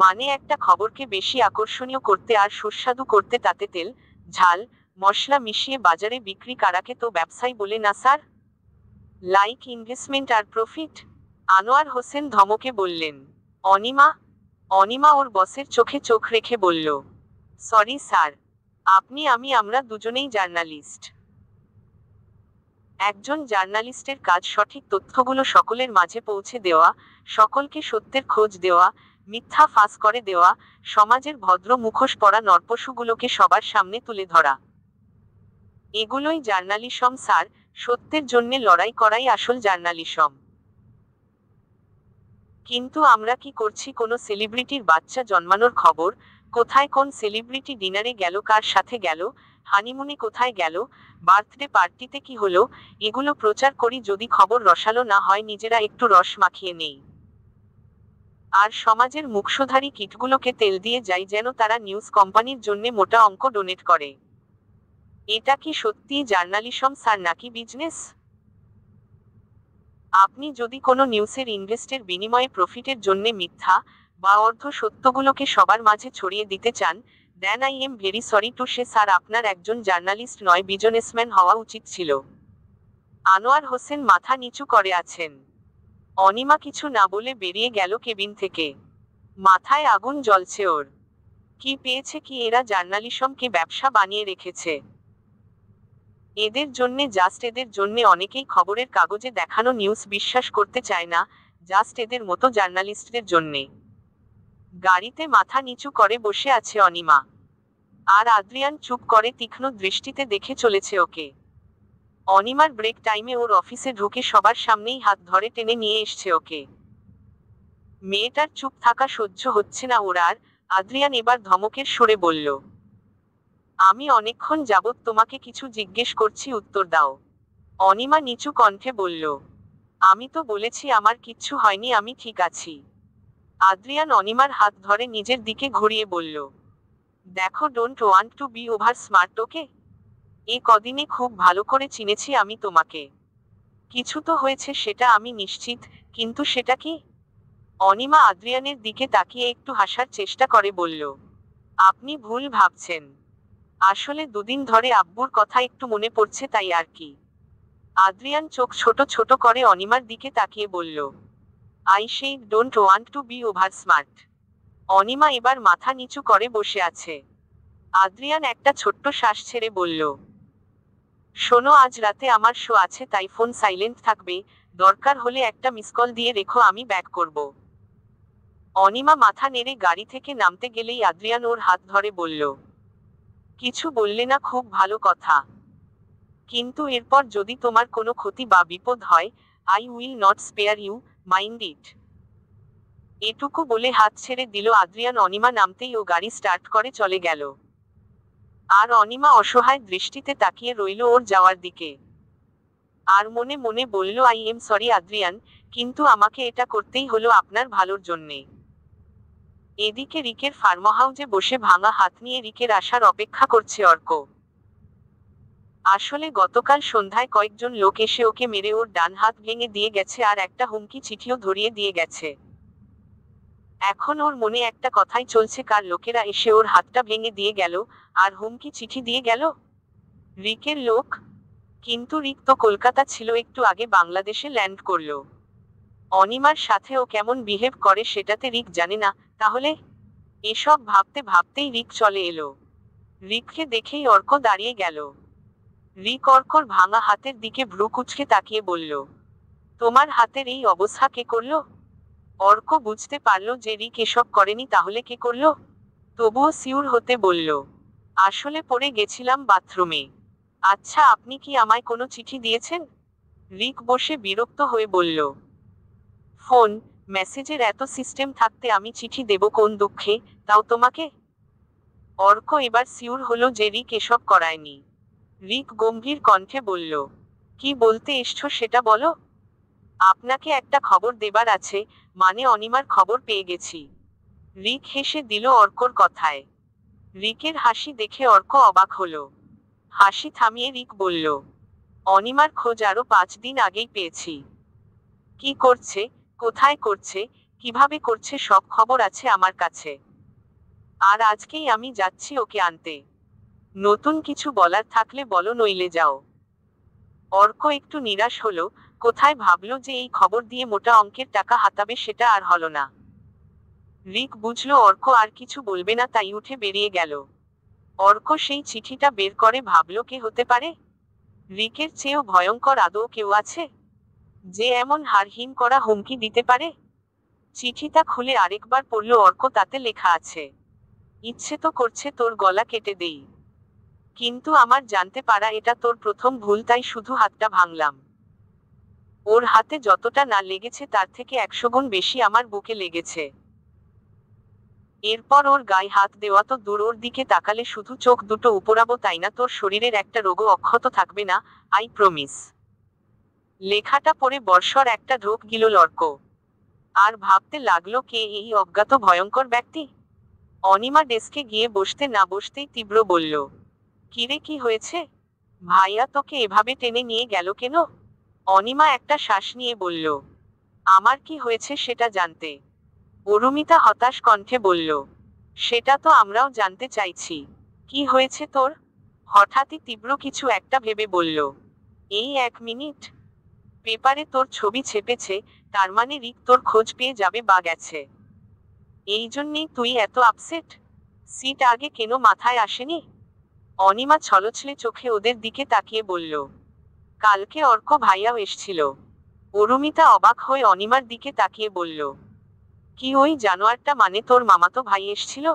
মানে একটা খবরকে বেশি আকর্ষণীয় করতে আর সুস্বাদু করতে তাতে তেল, ঝাল, মশলা মিশিয়ে বাজারে বিক্রি করাকে তো ব্যবসায় বলে না স্যার? লাইক ইনভেস্টমেন্ট আর প্রফিট? আনোয়ার হোসেন ধমকে বললেন। অনিমা অনিমা ওর বসের চোখে চোখ রেখে বলল, সরি স্যার, আমরা দুজনেই জার্নালিস্ট। একজন জার্নালিস্টের কাজ সঠিক তথ্যগুলো সকলের মাঝে পৌঁছে দেওয়া, সকলকে সত্যের খোঁজ দেওয়া, মিথ্যা ফাঁস করে দেওয়া, সমাজের ভদ্র মুখোশ পরা নরপশুগুলোকে সবার সামনে তুলে ধরা। এগুলোই জার্নালিসম স্যার, সত্যের জন্যে লড়াই করাই আসল জার্নালিসম। কিন্তু আমরা কি করছি? কোনো সেলিব্রিটির বাচ্চা জন্মানোর খবর, কোথায় কোন সেলিব্রিটি ডিনারে গেল, কার সাথে গেল, হানিমুনে কোথায় গেল, বার্থডে পার্টিতে কি হলো, এগুলো প্রচার করি যদি খবর রসালো না হয় নিজেরা একটু রস মাখিয়ে নেই। আর সমাজের মুখশোধারী কিটগুলোকে তেল দিয়ে যাই যেন তারা নিউজ কোম্পানির জন্যে মোটা অঙ্ক ডোনেট করে। এটা কি সত্যিই জার্নালিসম স্যার নাকি বিজনেস? আপনি যদি কোনো নিউজের ইনভেস্টের বিনিময়ে প্রফিটের জন্যে মিথ্যা বা অর্ধ সত্যগুলোকে সবার মাঝে ছড়িয়ে দিতে চান, then I am very sorry to say sir আপনার একজন জার্নালিস্ট নয় বিজনেসম্যান হওয়া উচিত ছিল। আনোয়ার হোসেন মাথা নিচু করে আছেন। অনিমা কিছু না বলে বেরিয়ে গেল কেবিন থেকে। মাথায় আগুন জ্বলছে ওর। কি পেয়েছে কি এরা জার্নালিসমকে ব্যবসা বানিয়ে রেখেছে? এদের জন্যে অনেকেই খবরের কাগজে দেখানো নিউজ বিশ্বাস করতে চায় না, জাস্ট এদের মতো জার্নালিস্টদের জন্যে। গাড়িতে মাথা নিচু করে বসে আছে অনিমা। আর আদ্রিয়ান চুপ করে তীক্ষ্ণ দৃষ্টিতে দেখে চলেছে ওকে। অনিমার ব্রেক টাইমে ওর অফিসে ঢুকে সবার সামনেই হাত ধরে টেনে নিয়ে এসছে ওকে। মেয়েটার চুপ থাকা সহ্য হচ্ছে না ওর আর। আদ্রিয়ান এবার ধমকের সুরে বলল, আমি অনেকক্ষণ যাবৎ তোমাকে কিছু জিজ্ঞেস করছি, উত্তর দাও। অনিমা নিচু কণ্ঠে বলল, আমি তো বলেছি আমার কিচ্ছু হয়নি, আমি ঠিক আছি। আদ্রিয়ান অনিমার হাত ধরে নিজের দিকে ঘুরিয়ে বলল, দেখো, don't want to be over smart, okay? এ কদিনে খুব ভালো করে চিনেছি আমি তোমাকে। কিছু তো হয়েছে সেটা আমি নিশ্চিত, কিন্তু সেটা কি? অনিমা আদ্রিয়ানের দিকে তাকিয়ে একটু হাসার চেষ্টা করে বলল, আপনি ভুল ভাবছেন। আসলে দুদিন ধরে আব্বুর কথা একটু মনে পড়ছে, তাই আর কি। আদ্রিয়ান চোখ ছোট ছোট করে অনিমার দিকে তাকিয়ে বলল, I say don't want to be over smart. Anima এবার মাথা নিচু করে বসে আছে। আদ্রিয়ান একটা ছোট্ট শ্বাস ছেড়ে বলল, শোনো, আজ রাতে আমার শো আছে, তাই ফোন সাইলেন্ট থাকবে, দরকার হলে একটা মিস কল দিয়ে রেখো, আমি ব্যাক করব। অনিমা মাথা নেড়ে গাড়ি থেকে নামতে গেলেই আদ্রিয়ান ওর হাত ধরে বলল, কিছু বললে না, খুব ভালো কথা, কিন্তু এরপর যদি তোমার কোনো ক্ষতি বা বিপদ হয়, I will not spare you, mind it. এটুকু বলে হাত ছেড়ে দিল আদ্রিয়ান। অনিমা নামতেই ও গাড়ি স্টার্ট করে চলে গেল। আর অনিমা অসহায় দৃষ্টিতে তাকিয়ে রইল ওর যাওয়ার দিকে। আর মনে মনে বলল, আই এম সরি আদ্রিয়ান, কিন্তু আমাকে এটা করতেই হলো আপনার ভালোর জন্যে। এদিকে রিকের ফার্মহাউজে বসে ভাঙা হাত নিয়ে রিকের আসার অপেক্ষা করছে অর্ক। আসলে গতকাল সন্ধ্যায় কয়েকজন লোক এসে ওকে মেরে ওর ডান হাত ভেঙে দিয়ে গেছে আর একটা হুমকি চিঠিও ধরিয়ে দিয়ে গেছে। এখন ওর মনে একটা কথাই চলছে, কার লোকেরা এসে ওর হাতটা ভেঙে দিয়ে গেল আর হুমকি চিঠি দিয়ে গেল? রিকের লোক? কিন্তু রিক তো কলকাতা ছিল, একটু আগে বাংলাদেশে ল্যান্ড করলো। অনিমার সাথে ও কেমন বিহেভ করে সেটাতে রিক জানে না, তাহলে? এসব ভাবতে ভাবতেই রিক চলে এলো। রিককে দেখেই অর্ক দাঁড়িয়ে গেল। রিক অর্কর ভাঙা হাতের দিকে ভ্রু কুঁচকে তাকিয়ে বলল, তোমার হাতের এই অবস্থা কে করলো? অর্ক বুঝতে পারল যে রিক এসব করেনি, তাহলে কে করলো? তবুও সিউর হতে বলল, আসলে পড়ে গেছিলাম বাথরুমে। আচ্ছা, আপনি কি আমায় কোনো চিঠি দিয়েছেন? রিক বসে বিরক্ত হয়ে বলল। ফোন মেসেজের এত সিস্টেম থাকতে আমি চিঠি দেব কোন দুঃখে, তাও তোমাকে? অর্ক এবার সিউর হলো যে রিক এসব করায়নি। রিক গম্ভীর কণ্ঠে বলল, কি বলতে এসছো সেটা বলো। আপনাকে একটা খবর দেবার আছে, মানে অনিমার খবর পেয়ে গেছি। রিক হেসে দিল অর্কর কথায়। রিকের হাসি দেখে অর্ক অবাক হলো। হাসি থামিয়ে রিক বলল, অনিমার খোঁজ আরো 5 দিন আগেই পেয়েছি। কি করছে, কোথায় করছে, কিভাবে করছে সব খবর আছে আমার কাছে। আর আজকেই আমি যাচ্ছি ওকে আনতে। নতুন কিছু বলার থাকলে বলো, নইলে যাও। অর্ক একটু নিরাশ হলো, কোথায় ভাবলো যে এই খবর দিয়ে মোটা অঙ্কের টাকা হাতাবে সেটা আর হলো না। রিক বুঝলো অর্ক আর কিছু বলবে না, তাই উঠে বেরিয়ে গেল। অর্ক সেই চিঠিটা বের করে ভাবলো কে হতে পারে। রিকের চেয়েও ভয়ঙ্কর আদৌ কেউ আছে, যে এমন হাড়হিম করা হুমকি দিতে পারে? চিঠিটা খুলে আরেকবার পড়ল অর্ক, তাতে লেখা আছে, ইচ্ছে তো করছে তোর গলা কেটে দেই, কিন্তু আমার জানতে পারা এটা তোর প্রথম ভুল, তাই শুধু হাতটা ভাঙলাম। ওর হাতে যতটা না লেগেছে তার থেকে 100 গুণ বেশি আমার বুকে লেগেছে। এরপর ওর গায়ে হাত দেওয়া তো দূর, ওর দিকে তাকালে শুধু চোখ দুটো উপরাবো, তাই না তোর শরীরের একটা রোগও অক্ষত থাকবে না, আই প্রমিস। লেখাটা পড়ে বর্ষর একটা ঢোক গিল অর্ক। আর ভাবতে লাগলো, কে এই অজ্ঞাত ভয়ঙ্কর ব্যক্তি। অনিমা ডেস্কে গিয়ে বসতে না বসতেই তীব্র বলল, কিরে কি হয়েছে? ভাইয়া তোকে এভাবে টেনে নিয়ে গেল কেন? অনিমা একটা শ্বাস নিয়ে বলল, আমার কি হয়েছে সেটা জানতে? অরুমিতা হতাশ কণ্ঠে বলল, সেটা তো আমরাও জানতে চাইছি। কি হয়েছে তোর? হঠাৎই তীব্র কিছু একটা ভেবে বলল, এই 1 মিনিট, পেপারে তোর ছবি ছেপেছে, তার মানে রিক তোর খোঁজ পেয়ে যাবে বা গেছে। এই জন্যেই তুই এত আপসেট? সিট আগে কেন মাথায় আসেনি? অনিমা ছলছলে চোখে ওদের দিকে তাকিয়ে বলল, কালকে অর্ক ভাইয়াও এসছিল। অরুমিতা অবাক হয়ে অনিমার দিকে তাকিয়ে বলল, কি ওই জানোয়ারটা, মানে তোর মামাতো ভাই এসছিল?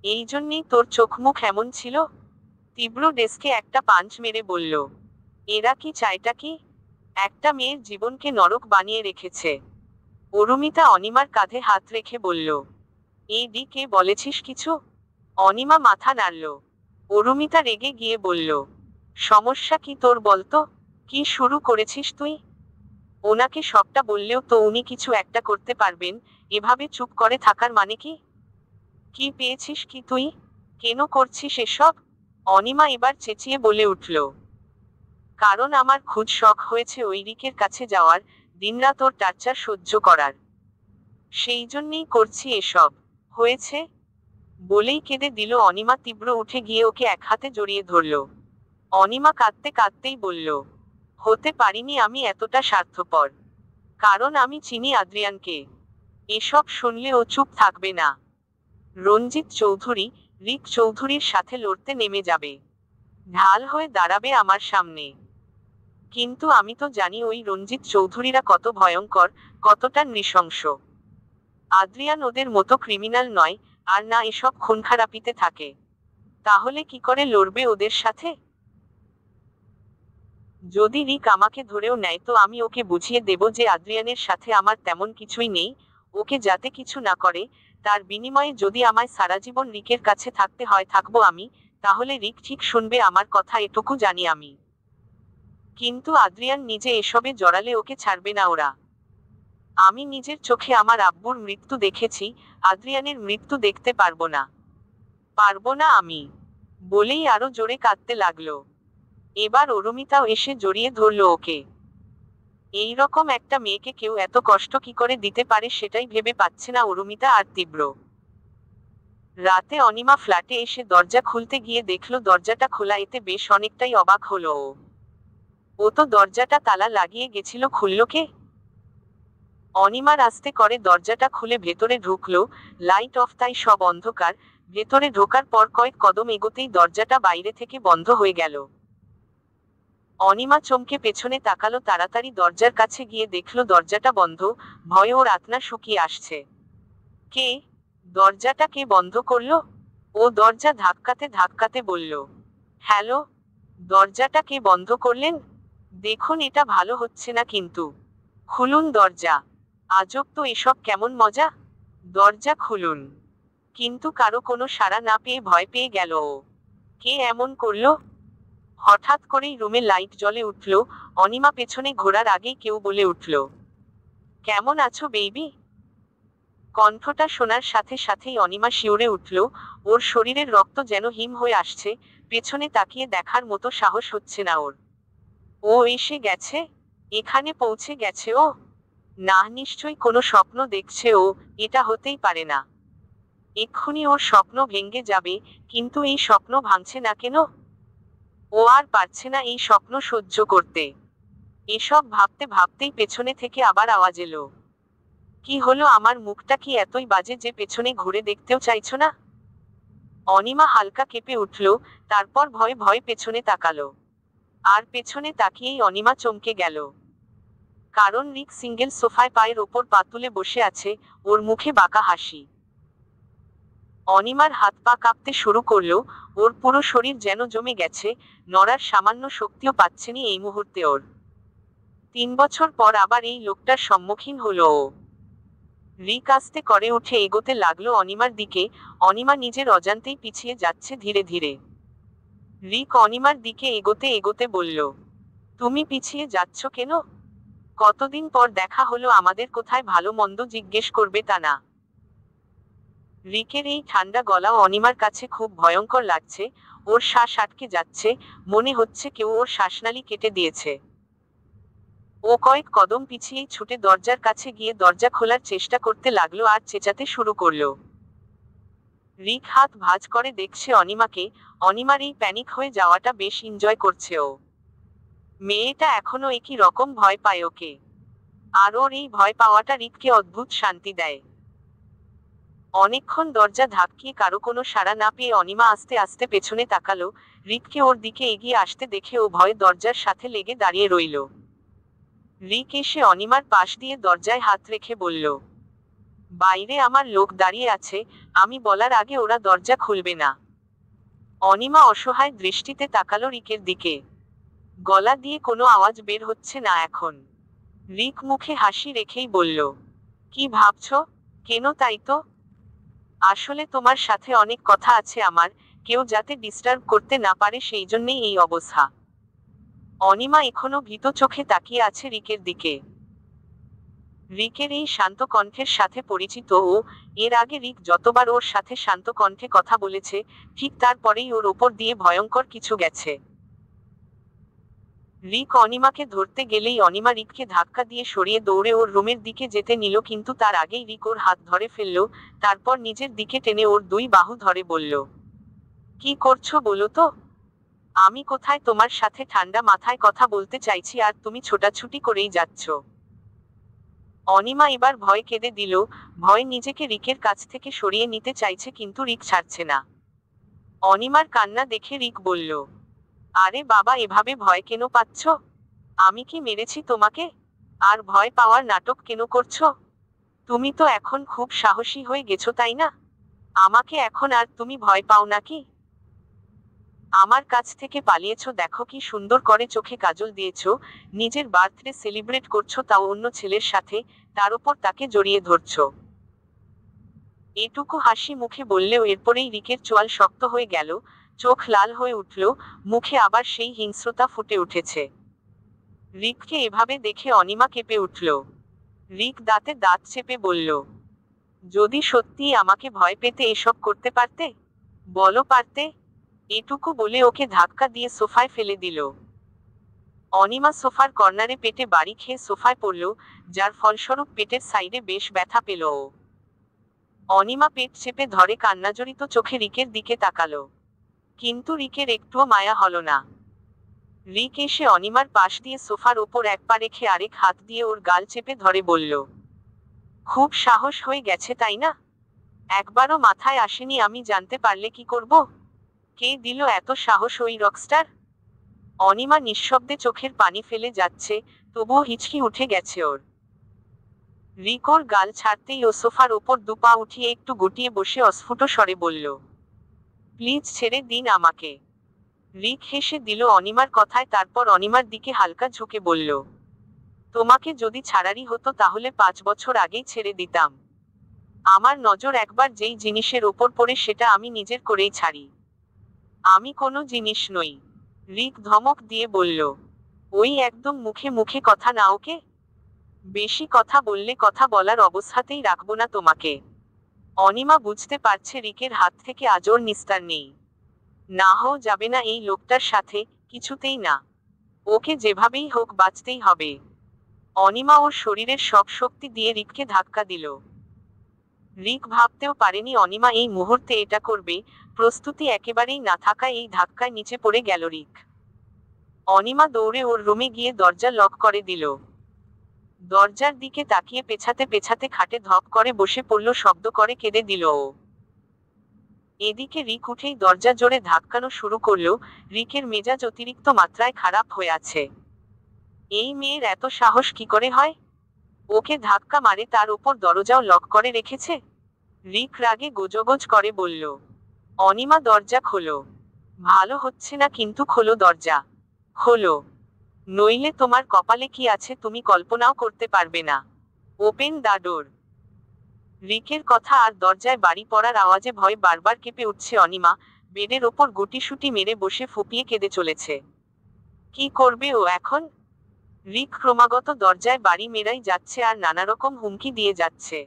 এই জন্যেই তোর চোখ মুখ এমন ছিল? তীব্র ডেস্কে একটা পাঞ্চ মেরে বলল, এরা কি চায়টা কি? একটা মেয়ের জীবনকে নরক বানিয়ে রেখেছে। অরুমিতা অনিমার কাঁধে হাত রেখে বলল, এই দিকে বলেছিস কিছু? অনিমা মাথা নাড়ল। অরুমিতা রেগে গিয়ে বলল, সমস্যা কি তোর বলতো? কি শুরু করেছিস তুই? ওনাকে সবটা বললেও তো উনি কিছু একটা করতে পারবেন, এভাবে চুপ করে থাকার মানে কি? কি পেয়েছিস কি তুই? কেন করছিস এসব? অনিমা এবার চেঁচিয়ে বলে উঠল, কারণ আমার খুব শখ হয়েছে ওই রিকের কাছে যাওয়ার, দিনরাত ওর টার্চার সহ্য করার। সেই জন্যেই করছি এসব। হয়েছে? বলেই কেঁদে দিল অনিমা। তীব্র উঠে গিয়ে ওকে এক হাতে জড়িয়ে ধরল। অনিমা কাঁদতে কাঁদতেই বলল, হতে পারিনি আমি এতটা স্বার্থপর। কারণ আমি চিনি আদ্রিয়ানকে। এসব শুনলে ও চুপ থাকবে না। রঞ্জিত চৌধুরী, রিক চৌধুরীর সাথে লড়তে নেমে যাবে। ঢাল হয়ে দাঁড়াবে আমার সামনে। কিন্তু আমি তো জানি ওই রঞ্জিত চৌধুরীরা কত ভয়ঙ্কর, কতটা নৃশংস। আদ্রিয়ান ওদের মতো ক্রিমিনাল নয়, আর না এসব খুনখারাপিতে থাকে। তাহলে কি করে লড়বে ওদের সাথে? যদি রিক আমাকে ধরেও নেয় তো আমি ওকে বুঝিয়ে দেব যে আদ্রিয়ানের সাথে আমার তেমন কিছুই নেই। ওকে যাতে কিছু না করে, তার বিনিময়ে যদি আমায় সারা জীবন রিকের কাছে থাকতে হয় থাকবো আমি। তাহলে রিক ঠিক শুনবে আমার কথা, এটুকু জানি আমি। কিন্তু আদ্রিয়ান নিজে এসবে জড়ালে ওকে ছাড়বে না ওরা। আমি নিজের চোখে আমার আব্বুর মৃত্যু দেখেছি, আদ্রিয়ানের মৃত্যু দেখতে পারবো না। পারবো না আমি। বলেই আরো জোরে কাঁদতে লাগলো। এবার অরুমিতাও এসে জড়িয়ে ধরল ওকে। এই রকম একটা মেয়েকে কেউ এত কষ্ট কি করে দিতে পারে সেটাই ভেবে পাচ্ছে না অরুমিতা আর তীব্র। রাতে অনিমা ফ্ল্যাটে এসে দরজা খুলতে গিয়ে দেখলো দরজাটা খোলা, এতে বেশ অনেকটাই অবাক হলো ও। ও তো দরজাটা তালা লাগিয়ে গেছিল, খুলল কে? অনিমার আস্তে করে দরজাটা খুলে ভেতরে ঢুকলো। লাইট অফ, তাই সব অন্ধকার। ভেতরে ঢোকার পর কয়েক কদম এগোতেই দরজাটা বাইরে থেকে বন্ধ হয়ে গেল। অনিমা চমকে পেছনে তাকালো, তাড়াতাড়ি দরজার কাছে গিয়ে দেখলো দরজাটা বন্ধ। ভয়ে ওর আত্মা শুকিয়ে আসছে। কে? দরজাটা কে বন্ধ করলো? ও দরজা ধাক্কাতে ধাক্কাতে বলল, হ্যালো, দরজাটা কে বন্ধ করলেন? দেখুন এটা ভালো হচ্ছে না কিন্তু। খুলুন দরজা। আজব তো এসব, কেমন মজা। দরজা খুলুন। কিন্তু কারো কোনো সাড়া না পেয়ে ভয় পেয়ে গেল ও। কে এমন করলো? হঠাৎ করেই রুমে লাইট জ্বলে উঠল। অনিমা পেছনে ঘোরার আগেই কেউ বলে উঠল, কেমন আছো বেবি? কণ্ঠটা শোনার সাথে সাথেই অনিমা শিউরে উঠল। ওর শরীরের রক্ত যেন হিম হয়ে আসছে। পেছনে তাকিয়ে দেখার মতো সাহস হচ্ছে না ওর। ও এসে গেছে? এখানে পৌঁছে গেছে ও? না, নিশ্চয়ই কোনো স্বপ্ন দেখছে ও। এটা হতেই পারে না। এক্ষুনি ওর স্বপ্ন ভেঙে যাবে। কিন্তু এই স্বপ্ন ভাঙছে না কেন? ও আর পারছে না এই স্বপ্ন সহ্য করতে। এসব ভাবতে ভাবতেই পেছনে থেকে আবার আওয়াজ এলো, কি হলো, আমার মুখটা কি এতই বাজে যে পেছনে ঘুরে দেখতেও চাইছো না? অনিমা হালকা কেঁপে উঠল। তারপর ভয়ে ভয়ে পেছনে তাকালো। আর পেছনে তাকিয়েই অনিমা চমকে গেল। কারণ রিক সিঙ্গেল সোফায় পায়ের ওপর পা তুলে বসে আছে। ওর মুখে বাঁকা হাসি। অনিমার হাত পা কাঁপতে শুরু করলো। ওর পুরো শরীর যেন জমে গেছে। নড়ার সামান্য শক্তিও পাচ্ছেনি এই মুহূর্তে ওর। 3 বছর পর আবার এই লোকটার সম্মুখীন হলো ও। রিক আস্তে করে উঠে এগোতে লাগলো অনিমার দিকে। অনিমা নিজের অজান্তেই পিছিয়ে যাচ্ছে ধীরে ধীরে। রিক অনিমার দিকে এগোতে এগোতে বলল, তুমি পিছিয়ে যাচ্ছ কেন? কতদিন পর দেখা হলো আমাদের, কোথায় ভালো মন্দ জিজ্ঞেস করবে তা না। রিকের এই ঠান্ডা গলা অনিমার কাছে খুব ভয়ঙ্কর লাগছে। ওর শ্বাস আটকে যাচ্ছে। মনে হচ্ছে কেউ ওর শ্বাসনালী কেটে দিয়েছে। ও কয়েক কদম পিছিয়েই ছুটে দরজার কাছে গিয়ে দরজা খোলার চেষ্টা করতে লাগলো আর চেঁচাতে শুরু করলো। রিক হাত ভাঁজ করে দেখছে অনিমাকে। অনিমার এই প্যানিক হয়ে যাওয়াটা বেশ এনজয় করছে ও। মেয়েটা এখনো একই রকম ভয় পায় ওকে। আর ওর এই ভয় পাওয়াটা রিককে অদ্ভুত শান্তি দেয়। অনেকক্ষণ দরজা ধাক্কিয়ে কারো কোনো সাড়া না পেয়ে অনিমা আস্তে আস্তে পেছনে তাকালো। রিককে ওর দিকে এগিয়ে আসতে দেখে ও ভয়ে দরজার সাথে লেগে দাঁড়িয়ে রইল। রিক এসে অনিমার পাশ দিয়ে দরজায় হাত রেখে বলল, বাইরে আমার লোক দাঁড়িয়ে আছে, আমি বলার আগে ওরা দরজা খুলবে না। অনিমা অসহায় দৃষ্টিতে তাকালো রিকের দিকে। গলা দিয়ে কোনো আওয়াজ বের হচ্ছে না এখন। রিক মুখে হাসি রেখেই বলল, কি ভাবছো? কেন, তাই তো। আসলে তোমার সাথে অনেক কথা আছে আমার, কেউ যাতে ডিস্টার্ব করতে না পারে সেই জন্যেই এই অবস্থা। অনিমা এখনো ভীত চোখে তাকিয়ে আছে রিকের দিকে। রিকের এই শান্ত কণ্ঠের সাথে পরিচিত ও। এর আগে রিক যতবার ওর সাথে শান্ত কণ্ঠে কথা বলেছে, ঠিক তারপরেই ওর ওপর দিয়ে ভয়ঙ্কর কিছু গেছে। রিক অনিমাকে ধরতে গেলেই অনিমা রিককে ধাক্কা দিয়ে সরিয়ে দৌড়ে ওর রুমের দিকে যেতে নিল, কিন্তু তার আগেই রিক ওর হাত ধরে ফেলল। তারপর নিজের দিকে টেনে ওর 2 বাহু ধরে বলল, কি করছো বলো তো? আমি কোথায় তোমার সাথে ঠান্ডা মাথায় কথা বলতে চাইছি আর তুমি ছোটাছুটি করেই যাচ্ছ। অনিমা এবার ভয় কেঁদে দিল। ভয় নিজেকে রিকের কাছ থেকে সরিয়ে নিতে চাইছে কিন্তু রিক ছাড়ছে না। অনিমার কান্না দেখে রিক বলল, আরে বাবা, এভাবে ভয় কেন পাচ্ছ? আমি কি মেরেছি তোমাকে? আর ভয় পাওয়ার নাটক কেন করছো? তুমি তো এখন খুব সাহসী হয়ে গেছো, তাই না? আমাকে এখন আর তুমি ভয় পাও নাকি? আমার কাছ থেকে পালিয়েছো, দেখো কি সুন্দর করে চোখে কাজল দিয়েছো। নিজের বার্থডে সেলিব্রেট করছো, তাও অন্য ছেলের সাথে, তার উপর তাকে জড়িয়ে ধরছো। এটুকু হাসি মুখে বললেও এরপরেই রিকের চোয়াল শক্ত হয়ে গেল। চোখ লাল হয়ে উঠল। মুখে আবার সেই হিংস্রতা ফুটে উঠেছে। রিককে এভাবে দেখে অনিমা কেঁপে উঠল। রিক দাঁতে দাঁত চেপে বলল, যদি সত্যিই আমাকে ভয় পেতে এসব করতে পারতে, বলো পারতে। এটুকু বলে ওকে ধাক্কা দিয়ে সোফায় ফেলে দিল। অনিমা সোফার কর্নারে পেটে বাড়ি খেয়ে সোফায় পড়ল, যার ফলস্বরূপ পেটের সাইডে বেশ ব্যথা পেল ও। অনিমা পেট চেপে ধরে কান্নাজড়িত চোখে রিকের দিকে তাকালো। কিন্তু রিকের একটুও মায়া হলো না। রিক এসে অনিমার পাশ দিয়ে সোফার ওপর এক পা রেখে আরেক হাত দিয়ে ওর গাল চেপে ধরে বলল, খুব সাহস হয়ে গেছে তাই না? একবারও মাথায় আসেনি আমি জানতে পারলে কি করব? কে দিল এত সাহস ওই রকস্টার? অনিমা নিঃশব্দে চোখের পানি ফেলে যাচ্ছে, তবুও হিচকি উঠে গেছে ওর। রিক ওর গাল ছাড়তেই ও সোফার ওপর 2 পা উঠিয়ে একটু গুটিয়ে বসে অস্ফুট স্বরে বলল, প্লিজ ছেড়ে দিন আমাকে। রিক হেসে দিল অনিমার কথায়, তারপর অনিমার দিকে হালকা ঝুঁকে বলল, তোমাকে যদি ছাড়ারই হতো তাহলে 5 বছর আগেই ছেড়ে দিতাম। আমার নজর একবার যেই জিনিসের ওপর পড়ে সেটা আমি নিজের করেই ছাড়ি। আমি কোনো জিনিস নই। রিক ধমক দিয়ে বলল, ওই একদম মুখে মুখে কথা না ওকে। বেশি কথা বললে কথা বলার অবস্থাতেই রাখবো না তোমাকে। অনিমা বুঝতে পারছে রিকের হাত থেকে আজ ওর নিস্তার নেই। না হও যাবে না এই লোকটার সাথে, কিছুতেই না। ওকে যেভাবেই হোক বাঁচতেই হবে। অনিমা ওর শরীরের সব শক্তি দিয়ে রিককে ধাক্কা দিল। রিক ভাবতেও পারেনি অনিমা এই মুহূর্তে এটা করবে, প্রস্তুতি একেবারেই না থাকায় এই ধাক্কায় নিচে পড়ে গেল রিক। অনিমা দৌড়ে ওর রুমে গিয়ে দরজা লক করে দিল। দরজার দিকে তাকিয়ে পেছাতে পেছাতে খাটে ধপ করে বসে পড়ল, শব্দ করে কেঁদে দিল ও। এদিকে রিক উঠেই দরজা জোরে ধাক্কানো শুরু করলো। রিকের মেজাজ অতিরিক্ত মাত্রায় খারাপ হয়ে আছে। এই মেয়ের এত সাহস কি করে হয়? ওকে ধাক্কা মারে, তার উপর দরজাও লক করে রেখেছে। রিক রাগে গোজগোজ করে বলল, অনিমা দরজা খোলো। ভালো হচ্ছে না কিন্তু খোলো দরজা, খোলো, নইলে তোমার কপালে কি আছে তুমি কল্পনাও করতে পারবে না। Open the door. রিকের কথা আর দরজায় বাড়ি পড়ার আওয়াজে ভয় বারবার কেঁপে উঠছে অনিমা। বেডের ওপর গুটিসুটি মেরে বসে ফুপিয়ে কেঁদে চলেছে। কি করবে ও এখন? রিক ক্রমাগত দরজায় বাড়ি মেরাই যাচ্ছে আর নানারকম হুমকি দিয়ে যাচ্ছে।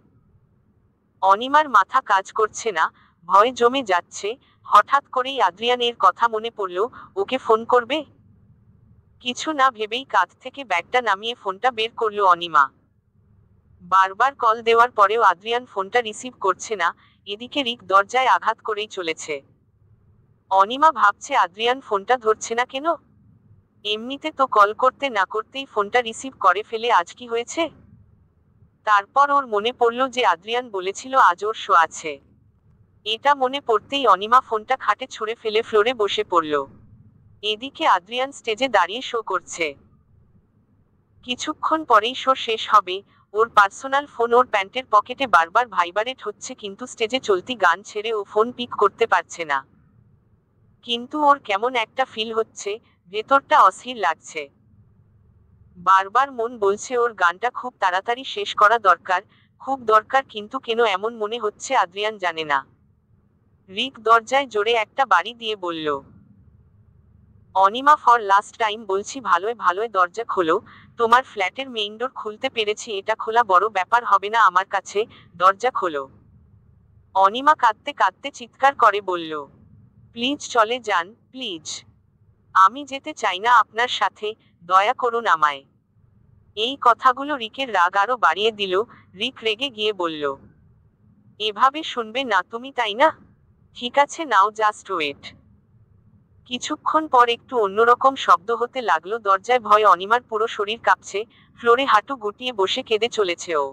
অনিমার মাথা কাজ করছে না, ভয় জমে যাচ্ছে। হঠাৎ করেই আদ্রিয়ানের কথা মনে পড়ল, ওকে ফোন করবে। কিছু না ভেবেই কাঁধ থেকে ব্যাগটা নামিয়ে ফোনটা বের করলো অনিমা। বারবার কল দেওয়ার পরেও আদ্রিয়ান ফোনটা রিসিভ করছে না। এদিকে রিক দরজায় আঘাত করেই চলেছে। অনিমা ভাবছে আদ্রিয়ান ফোনটা ধরছে না কেন। এমনিতে তো কল করতে না করতেই ফোনটা রিসিভ করে ফেলে, আজ কি হয়েছে? তারপর ওর মনে পড়ল যে আদ্রিয়ান বলেছিল আজ ওর শো আছে। এটা মনে পড়তেই অনিমা ফোনটা খাটে ছুঁড়ে ফেলে ফ্লোরে বসে পড়ল। এদিকে আদ্রিয়ান স্টেজে দাঁড়িয়ে শো করছে। কিছুক্ষণ পরেই শো শেষ হবে। ওর পার্সোনাল ফোন ওর প্যান্টের পকেটে বারবার ভাইবারেট হচ্ছে, কিন্তু স্টেজে চলতি গান ছেড়ে ও ফোন পিক করতে পারছে না। কিন্তু ওর কেমন একটা ফিল হচ্ছে, ভেতরটা অস্থির লাগছে। বারবার মন বলছে ওর গানটা খুব তাড়াতাড়ি শেষ করা দরকার, খুব দরকার, কিন্তু কেন এমন মনে হচ্ছে আদ্রিয়ান জানে না। রিক দরজায় জোরে একটা বাড়ি দিয়ে বলল, অনিমা ফর লাস্ট টাইম বলছি ভালোয় ভালোয় দরজা খোলো। তোমার ফ্ল্যাটের মেইন ডোর খুলতে পেরেছি, এটা খোলা বড় ব্যাপার হবে না আমার কাছে, দরজা খোলো। অনিমা কাঁদতে কাঁদতে চিৎকার করে বলল, প্লিজ চলে যান, প্লিজ। আমি যেতে চাই না আপনার সাথে, দয়া করুন আমায়। এই কথাগুলো রিকের রাগ আরো বাড়িয়ে দিল। রিক রেগে গিয়ে বলল, এভাবে শুনবে না তুমি তাই না? ঠিক আছে নাও, জাস্ট ওয়েট। কিছুক্ষণ পর একটু অন্যরকম শব্দ হতে লাগলো দরজায়। ভয় অনিমার পুরো শরীর কাঁপছে। ফ্লোরে হাঁটু গুটিয়ে বসে কেঁদে চলেছে ও।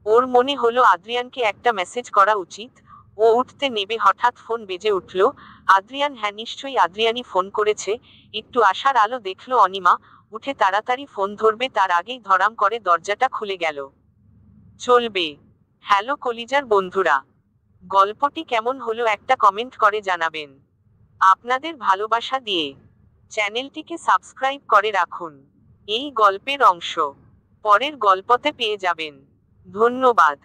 ওর মনে হলো আদ্রিয়ানকে একটা মেসেজ করা উচিত। ও উঠতে নেবে, হঠাৎ ফোন বেজে উঠল। আদ্রিয়ান, হ্যাঁ নিশ্চয়ই আদ্রিয়ানই ফোন করেছে। একটু আশার আলো দেখলো অনিমা। উঠে তাড়াতাড়ি ফোন ধরবে, তার আগেই ধরাম করে দরজাটা খুলে গেল। চলবে। হ্যালো কলিজার বন্ধুরা, গল্পটি কেমন হলো একটা কমেন্ট করে জানাবেন। আপনাদের ভালোবাসা দিয়ে চ্যানেলটিকে সাবস্ক্রাইব করে রাখুন। এই গল্পের অংশ পরের গল্পতে পেয়ে যাবেন। ধন্যবাদ।